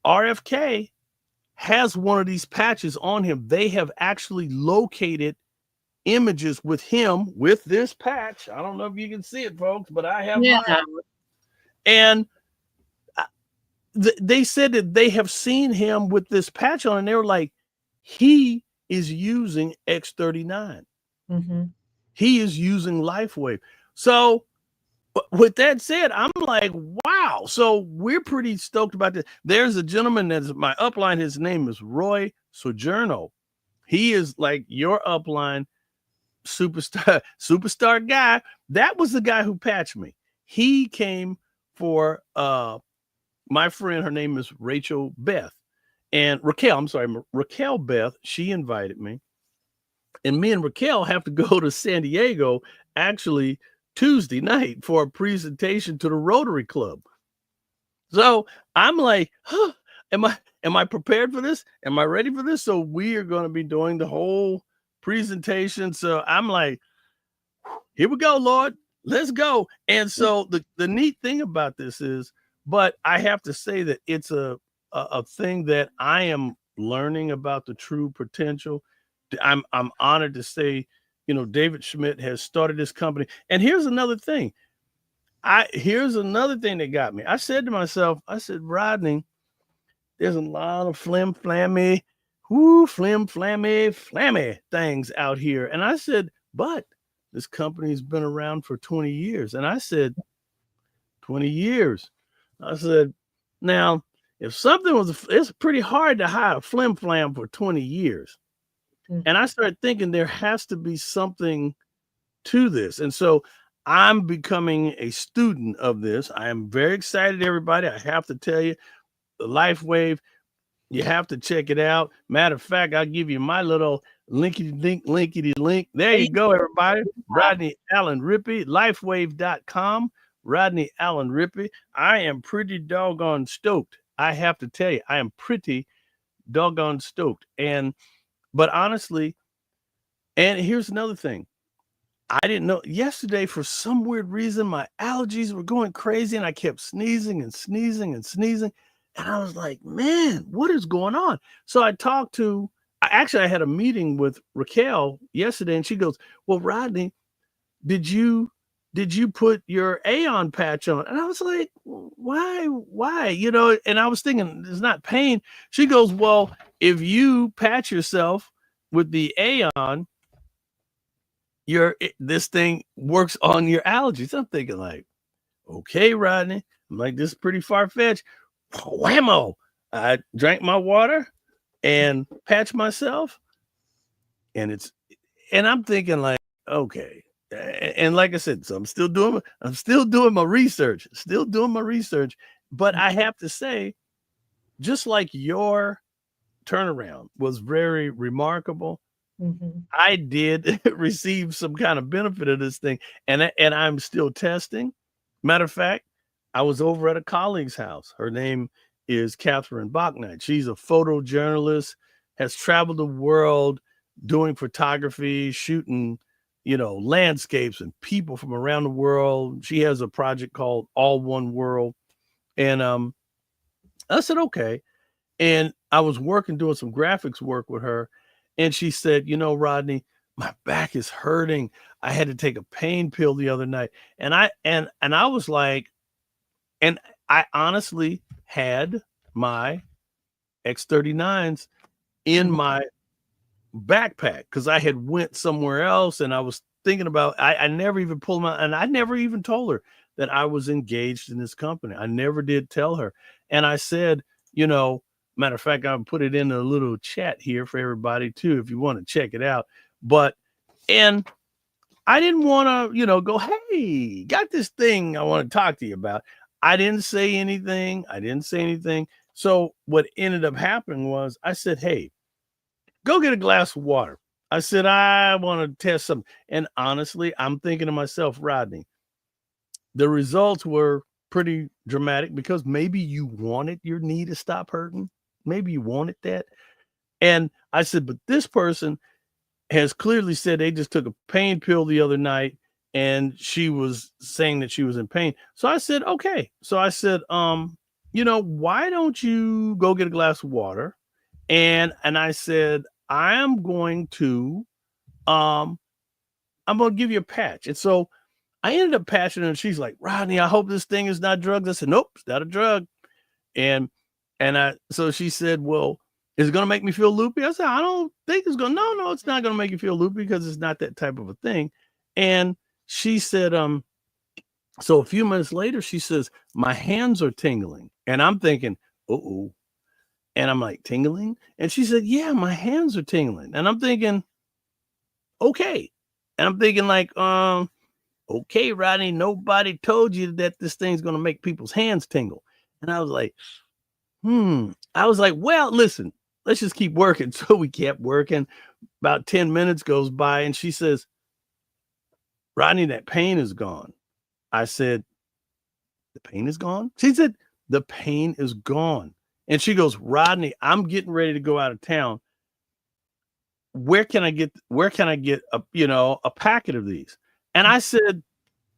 Speaker 2: RFK has one of these patches on him? They have actually located images with him with this patch. I don't know if you can see it, folks, but I have mine. And they said that they have seen him with this patch on, and they were like, he is using X39. He is using LifeWave. So with that said, I'm like, wow. So we're pretty stoked about this. There's a gentleman that's my upline. His name is Roy Sojourno. He is like your upline superstar guy. That was the guy who patched me. He came for my friend. Her name is Rachel Beth and Raquel. I'm sorry, Raquel Beth. She invited me. And me and Raquel have to go to San Diego actually Tuesday night for a presentation to the Rotary Club. So I'm like, am I prepared for this? Am I ready for this? So we are going to be doing the whole presentation. So I'm like, here we go, Lord, let's go. And so the neat thing about this is, but I have to say that it's a thing that I am learning about the true potential. I'm honored to say, David Schmidt has started this company. And here's another thing. Here's another thing that got me. I said to myself, Rodney, there's a lot of flammy things out here. And I said, but this company's been around for 20 years. And I said, 20 years. I said, now, if something it's pretty hard to hide a flim for 20 years. And I started thinking there has to be something to this. And so I'm becoming a student of this. I am very excited, everybody. I have to tell you, the LifeWave, you have to check it out. Matter of fact, I'll give you my little linkity link. There you go, everybody. Rodney Allen Rippey, lifewave.com. Rodney Allen Rippey. I am pretty doggone stoked. I have to tell you, I am pretty doggone stoked. But honestly, and here's another thing. I didn't know yesterday, for some weird reason, my allergies were going crazy and I kept sneezing and sneezing and sneezing. And I was like, man, what is going on? So I had a meeting with Raquel yesterday and she goes, well, Rodney, did you put your Aeon patch on? And I was like, why? And I was thinking, it's not pain. She goes, well, if you patch yourself with the Aeon, this thing works on your allergies. I'm thinking like, okay, Rodney. I'm like, this is pretty far-fetched. Whammo. I drank my water and patched myself. And I'm thinking like, okay. And like I said, so I'm still doing my research, but I have to say, just like your turnaround was very remarkable, I did receive some kind of benefit of this thing, and I'm still testing. Matter of fact, I was over at a colleague's house. Her name is Catherine Bachnight. She's a photojournalist, has traveled the world doing photography, shooting landscapes and people from around the world. She has a project called All One World. And I said, okay. And I was doing some graphics work with her. And she said, Rodney, my back is hurting. I had to take a pain pill the other night. And I was like, and I honestly had my X39s in my backpack because I had went somewhere else, and I was thinking about, I never even pulled them out, and I never even told her that I was engaged in this company. I never did tell her. And I said, matter of fact, I'll put it in a little chat here for everybody too, if you want to check it out. And I didn't want to, go, hey, got this thing I want to talk to you about. I didn't say anything. So what ended up happening was I said, hey, go get a glass of water. I said, I want to test something. And honestly, I'm thinking to myself, Rodney, the results were pretty dramatic because maybe you wanted your knee to stop hurting. Maybe you wanted that. And I said, but this person has clearly said they just took a pain pill the other night and she was saying that she was in pain. So I said, okay. So I said, why don't you go get a glass of water? And I said, I'm going to give you a patch. And so I ended up patching her, and she's like, Rodney, I hope this thing is not drugs. I said, nope, it's not a drug. So she said, well, is it going to make me feel loopy? I said, I don't think it's going to. No, it's not going to make you feel loopy because it's not that type of a thing. And she said, so a few minutes later, she says, my hands are tingling. And I'm thinking, uh-oh. And I'm like, tingling? And she said, yeah, my hands are tingling. And I'm thinking, okay. And I'm thinking like, okay, Rodney, nobody told you that this thing's going to make people's hands tingle. And I was like, well, listen, let's just keep working. So we kept working. About 10 minutes goes by and she says, Rodney, that pain is gone. I said, the pain is gone? She said, the pain is gone. And she goes, Rodney, I'm getting ready to go out of town. Where can I get a packet of these? And I said,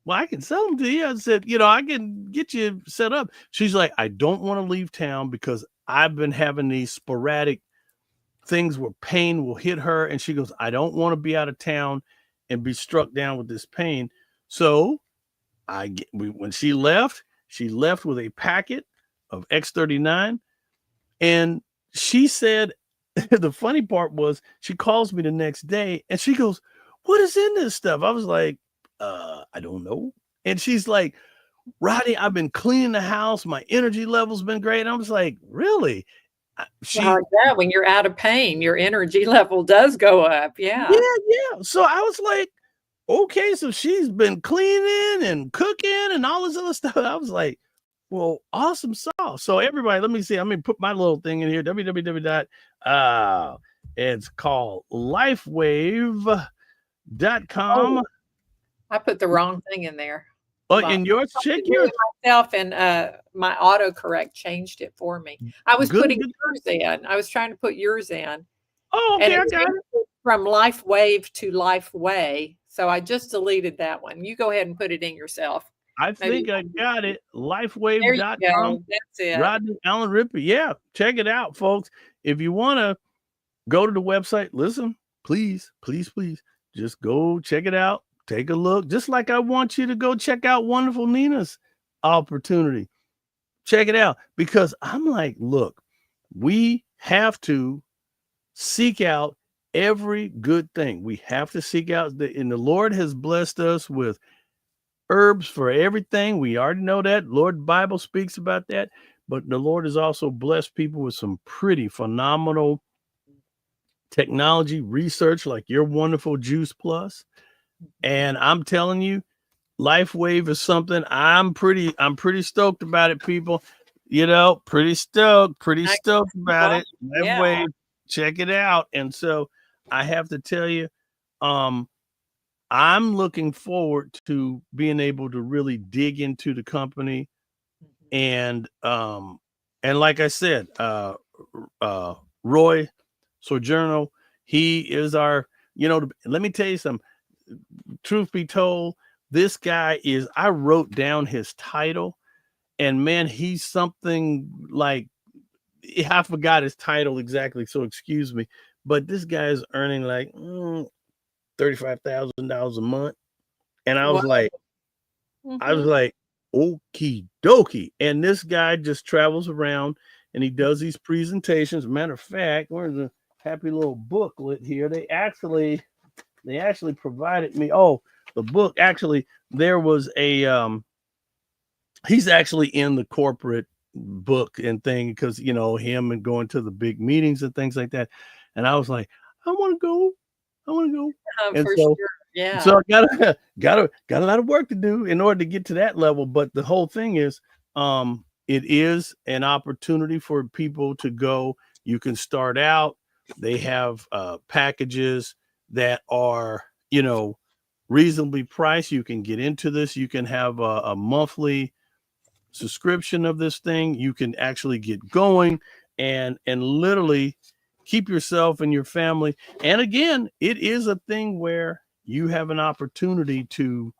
Speaker 2: well, I can sell them to you. I said, I can get you set up. She's like, I don't want to leave town because I've been having these sporadic things where pain will hit her. And she goes, I don't want to be out of town and be struck down with this pain. So when she left with a packet of X39. And she said, the funny part was she calls me the next day and she goes, what is in this stuff? I was like, I don't know. And she's like, Rodney, I've been cleaning the house. My energy level's been great. And I was like, really?
Speaker 1: Yeah, when you're out of pain, your energy level does go up. Yeah.
Speaker 2: So I was like, okay, so she's been cleaning and cooking and all this other stuff. I was like, well, awesome sauce. So everybody, let me see. I'm going to put my little thing in here. It's called lifewave.com.
Speaker 1: Oh, I put the wrong thing in there.
Speaker 2: Oh, and yours, check yours.
Speaker 1: Myself, and my autocorrect changed it for me. I was putting yours in. I was trying to put yours in.
Speaker 2: Oh, okay, I got it.
Speaker 1: From LifeWave to LifeWay. So I just deleted that one. You go ahead and put it in yourself.
Speaker 2: I think I got it. Lifewave.com.
Speaker 1: That's it.
Speaker 2: Rodney Allen Rippey. Yeah, check it out, folks. If you want to go to the website, listen, please, just go check it out. Take a look. Just like I want you to go check out Wonderful Nina's opportunity. Check it out. Because I'm like, look, we have to seek out every good thing. We have to seek out, and the Lord has blessed us with herbs for everything. We already know that. Lord Bible speaks about that. But the Lord has also blessed people with some pretty phenomenal technology research, like your wonderful Juice Plus. And I'm telling you, LifeWave is something I'm pretty stoked about it, people. Pretty stoked about it. LifeWave, check it out. And so I have to tell you, I'm looking forward to being able to really dig into the company. And like I said, Roy Sojourno, he is our, let me tell you something. Truth be told, this guy is, I wrote down his title, and man, he's something like, I forgot his title exactly, so excuse me, but this guy is earning like $35,000 a month. And I was
Speaker 1: Wow.
Speaker 2: like, okie dokie. And this guy just travels around and he does these presentations. Matter of fact, where's the happy little booklet here? They actually provided me. Oh, the book. Actually, there was a he's actually in the corporate book and thing because him and going to the big meetings and things like that. And I was like, I want to go. And
Speaker 1: For
Speaker 2: so
Speaker 1: sure. Yeah.
Speaker 2: so I got a lot of work to do in order to get to that level. But the whole thing is, it is an opportunity for people to go. You can start out. They have packages that are, reasonably priced. You can get into this. You can have a monthly subscription of this thing. You can actually get going and literally keep yourself and your family. And again, it is a thing where you have an opportunity to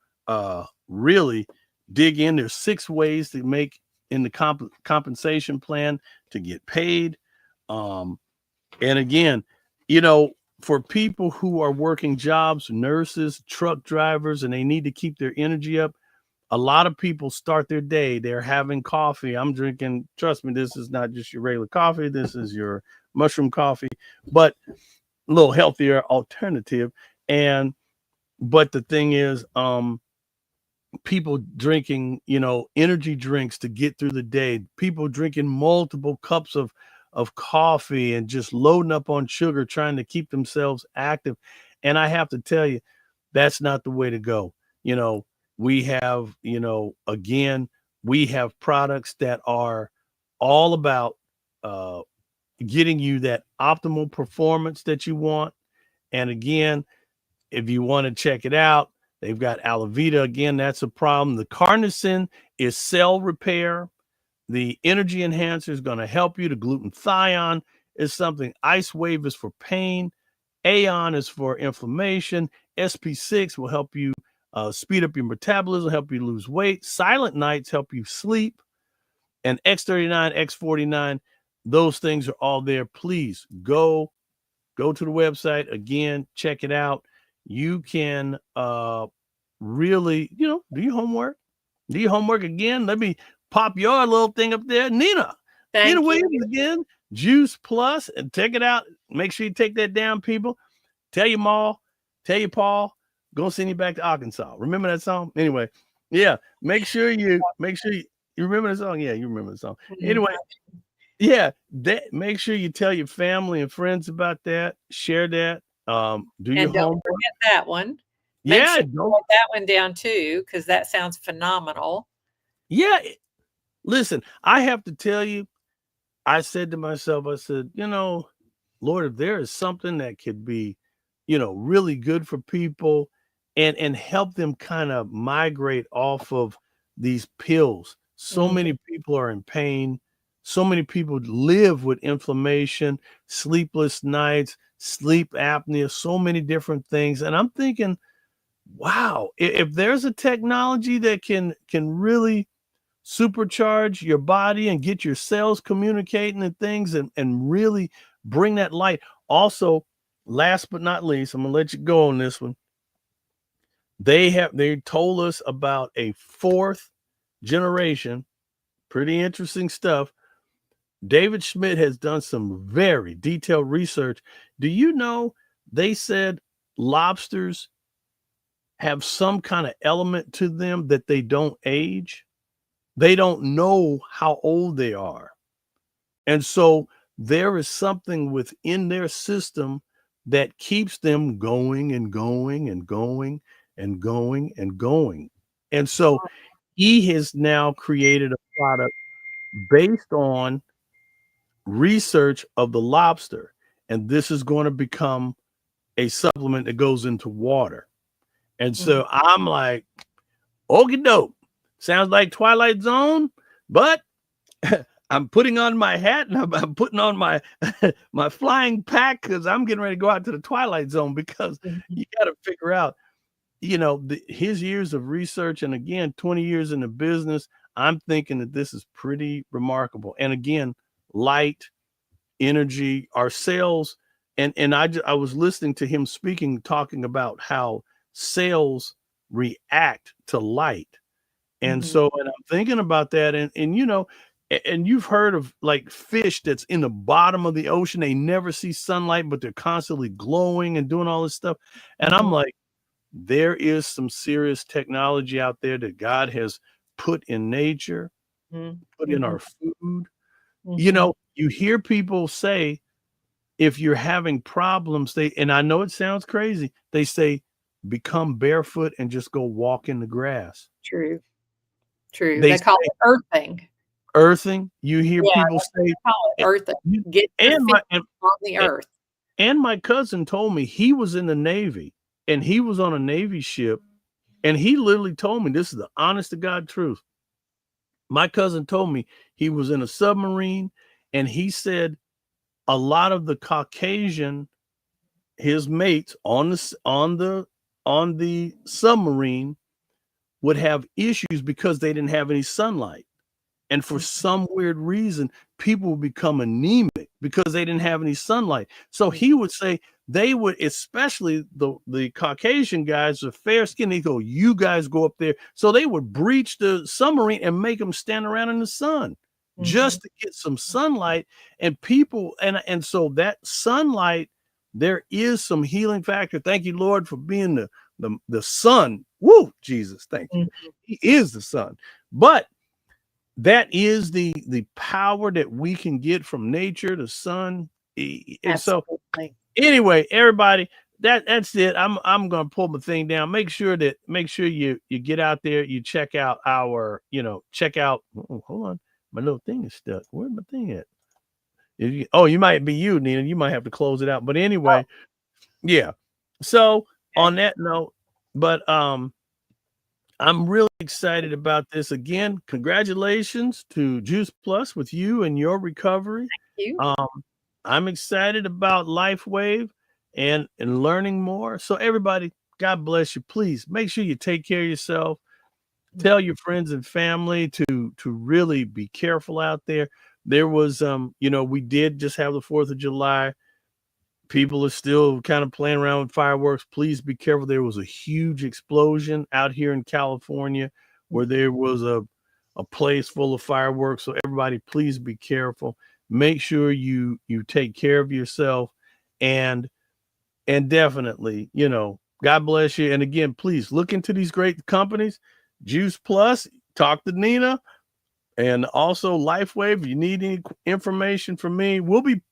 Speaker 2: really dig in. There's 6 ways to make in the compensation plan to get paid. And again, for people who are working jobs, nurses, truck drivers, and they need to keep their energy up, a lot of people start their day, they're having coffee. I'm drinking, trust me, this is not just your regular coffee. This is your mushroom coffee, but a little healthier alternative. But the thing is, people drinking, energy drinks to get through the day, people drinking multiple cups of coffee and just loading up on sugar, trying to keep themselves active. And I have to tell you, that's not the way to go. We have, again, we have products that are all about getting you that optimal performance that you want. And again, if you want to check it out, they've got Alavita. Again, that's a problem. The carnosine is cell repair. The energy enhancer is going to help you. The glutathione is something. Ice Wave is for pain. Aeon is for inflammation. SP6 will help you speed up your metabolism, help you lose weight. Silent Nights help you sleep. And X39, X49, those things are all there. Please go to the website. Again, check it out. You can really, do your homework. Do your homework again. Let me pop your little thing up there. Nina Williams again. Juice Plus, and check it out. Make sure you take that down, people. Tell your Ma, tell your Pa, gonna send you back to Arkansas. Remember that song? Anyway, yeah. Make sure you remember the song. Yeah, you remember the song. Anyway, yeah. Make sure you tell your family and friends about that. Share that. Do your homework.
Speaker 1: Don't forget that one. Make sure you write that one down too, because that sounds phenomenal.
Speaker 2: Yeah. Listen, I have to tell you, I said to myself, I said, Lord, if there is something that could be, really good for people and help them kind of migrate off of these pills. So many people are in pain. So many people live with inflammation, sleepless nights, sleep apnea, so many different things. And I'm thinking, wow, if there's a technology that can really supercharge your body and get your cells communicating and things and really bring that light. Also, last but not least, I'm gonna let you go on this one. They told us about a 4th generation, pretty interesting stuff. David Schmidt has done some very detailed research. Do you know they said lobsters have some kind of element to them that they don't age? They don't know how old they are. And so there is something within their system that keeps them going and going and going and going and going. And so he has now created a product based on research of the lobster. And this is going to become a supplement that goes into water. And so I'm like, okie doke. Sounds like Twilight Zone, but I'm putting on my hat and I'm putting on my my flying pack because I'm getting ready to go out to the Twilight Zone because you got to figure out, his years of research and again, 20 years in the business. I'm thinking that this is pretty remarkable. And again, light, energy, our cells and I was listening to him speaking, talking about how cells react to light. And
Speaker 1: Mhm.
Speaker 2: so, and I'm thinking about that, and you know, and you've heard of like fish that's in the bottom of the ocean. They never see sunlight, but they're constantly glowing and doing all this stuff. And I'm
Speaker 1: Mhm.
Speaker 2: like, there is some serious technology out there that God has put in nature,
Speaker 1: Mhm.
Speaker 2: put in
Speaker 1: Mhm.
Speaker 2: our food. You
Speaker 1: Mhm.
Speaker 2: know, you hear people say, if you're having problems, and I know it sounds crazy, they say, become barefoot and just go walk in the grass.
Speaker 1: True. True.
Speaker 2: They
Speaker 1: They call
Speaker 2: say
Speaker 1: it earthing.
Speaker 2: earthing. You hear
Speaker 1: Yeah,
Speaker 2: people
Speaker 1: that's what
Speaker 2: say,
Speaker 1: they call it,
Speaker 2: a-
Speaker 1: earthing.
Speaker 2: you-
Speaker 1: Get your
Speaker 2: and
Speaker 1: feet
Speaker 2: my and,
Speaker 1: on the earth.
Speaker 2: and my cousin told me he was in the Navy and he was on a Navy ship, and he literally told me, this is the honest to God truth. My cousin told me he was in a submarine, and he said a lot of the Caucasian, his mates on the submarine, would have issues because they didn't have any sunlight. And for
Speaker 1: Mhm.
Speaker 2: some weird reason, people would become anemic because they didn't have any sunlight. So
Speaker 1: Mhm.
Speaker 2: he would say they would, especially the Caucasian guys, the fair skin, they go, you guys go up there. So they would breach the submarine and make them stand around in the sun
Speaker 1: Mhm.
Speaker 2: just to get some sunlight. And people, and so that sunlight, there is some healing factor. Thank you, Lord, for being the sun. Woo, Jesus, thank you.
Speaker 1: Mhm.
Speaker 2: He is the sun. But that is the power that we can get from nature, the sun. And so
Speaker 1: Absolutely.
Speaker 2: anyway, everybody, that's it. I'm gonna pull the thing down. Make sure you get out there, you check out our, check out, hold on, my little thing is stuck. Where's my thing at? Oh, you might be you, Nina. You might have to close it out. But
Speaker 1: Oh,
Speaker 2: anyway, yeah. So
Speaker 1: okay.
Speaker 2: on that note, but I'm really excited about this. Again, congratulations to Juice Plus with you and your recovery.
Speaker 1: You.
Speaker 2: Um, I'm excited about LifeWave and learning more. So everybody, God bless you. Please make sure you take care of yourself. Tell your friends and family to really be careful out there. There was we did just have the 4th of July. People are still kind of playing around with fireworks. Please be careful. There was a huge explosion out here in California where there was a place full of fireworks. So everybody, please be careful. Make sure you take care of yourself, and definitely, God bless you. And again, please look into these great companies, Juice Plus, talk to Nina, and also LifeWave. If you need any information from me, we'll be,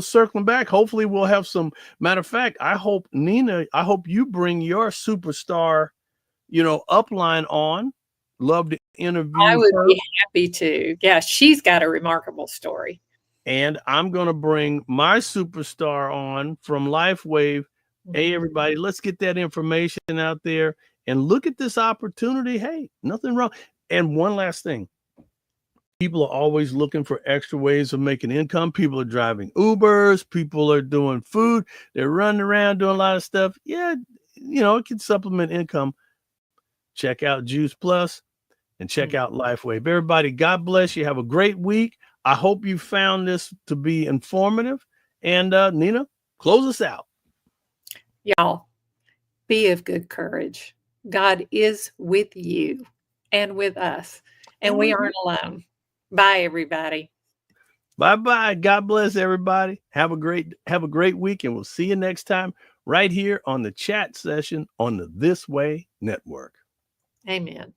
Speaker 2: circling back. Hopefully we'll have some. Matter of fact, I hope, Nina, I hope you bring your superstar, upline on. Love to
Speaker 1: I
Speaker 2: interview
Speaker 1: would
Speaker 2: her.
Speaker 1: be happy to. Yeah, she's got a remarkable story.
Speaker 2: And I'm going to bring my superstar on from LifeWave. Hey,
Speaker 1: Mhm.
Speaker 2: everybody, let's get that information out there and look at this opportunity. Hey, nothing wrong. And one last thing. People are always looking for extra ways of making income. People are driving Ubers. People are doing food. They're running around doing a lot of stuff. Yeah, it can supplement income. Check out Juice Plus and check
Speaker 1: Mm.
Speaker 2: out LifeWave. Everybody, God bless you. Have a great week. I hope you found this to be informative. And Nina, close us out.
Speaker 1: Y'all, be of good courage. God is with you and with us, and
Speaker 2: And
Speaker 1: we
Speaker 2: with me.
Speaker 1: aren't alone. Bye, everybody.
Speaker 2: Bye-bye. God bless everybody. Have a great week, and we'll see you next time right here on the chat session on the This Way Network.
Speaker 1: Amen.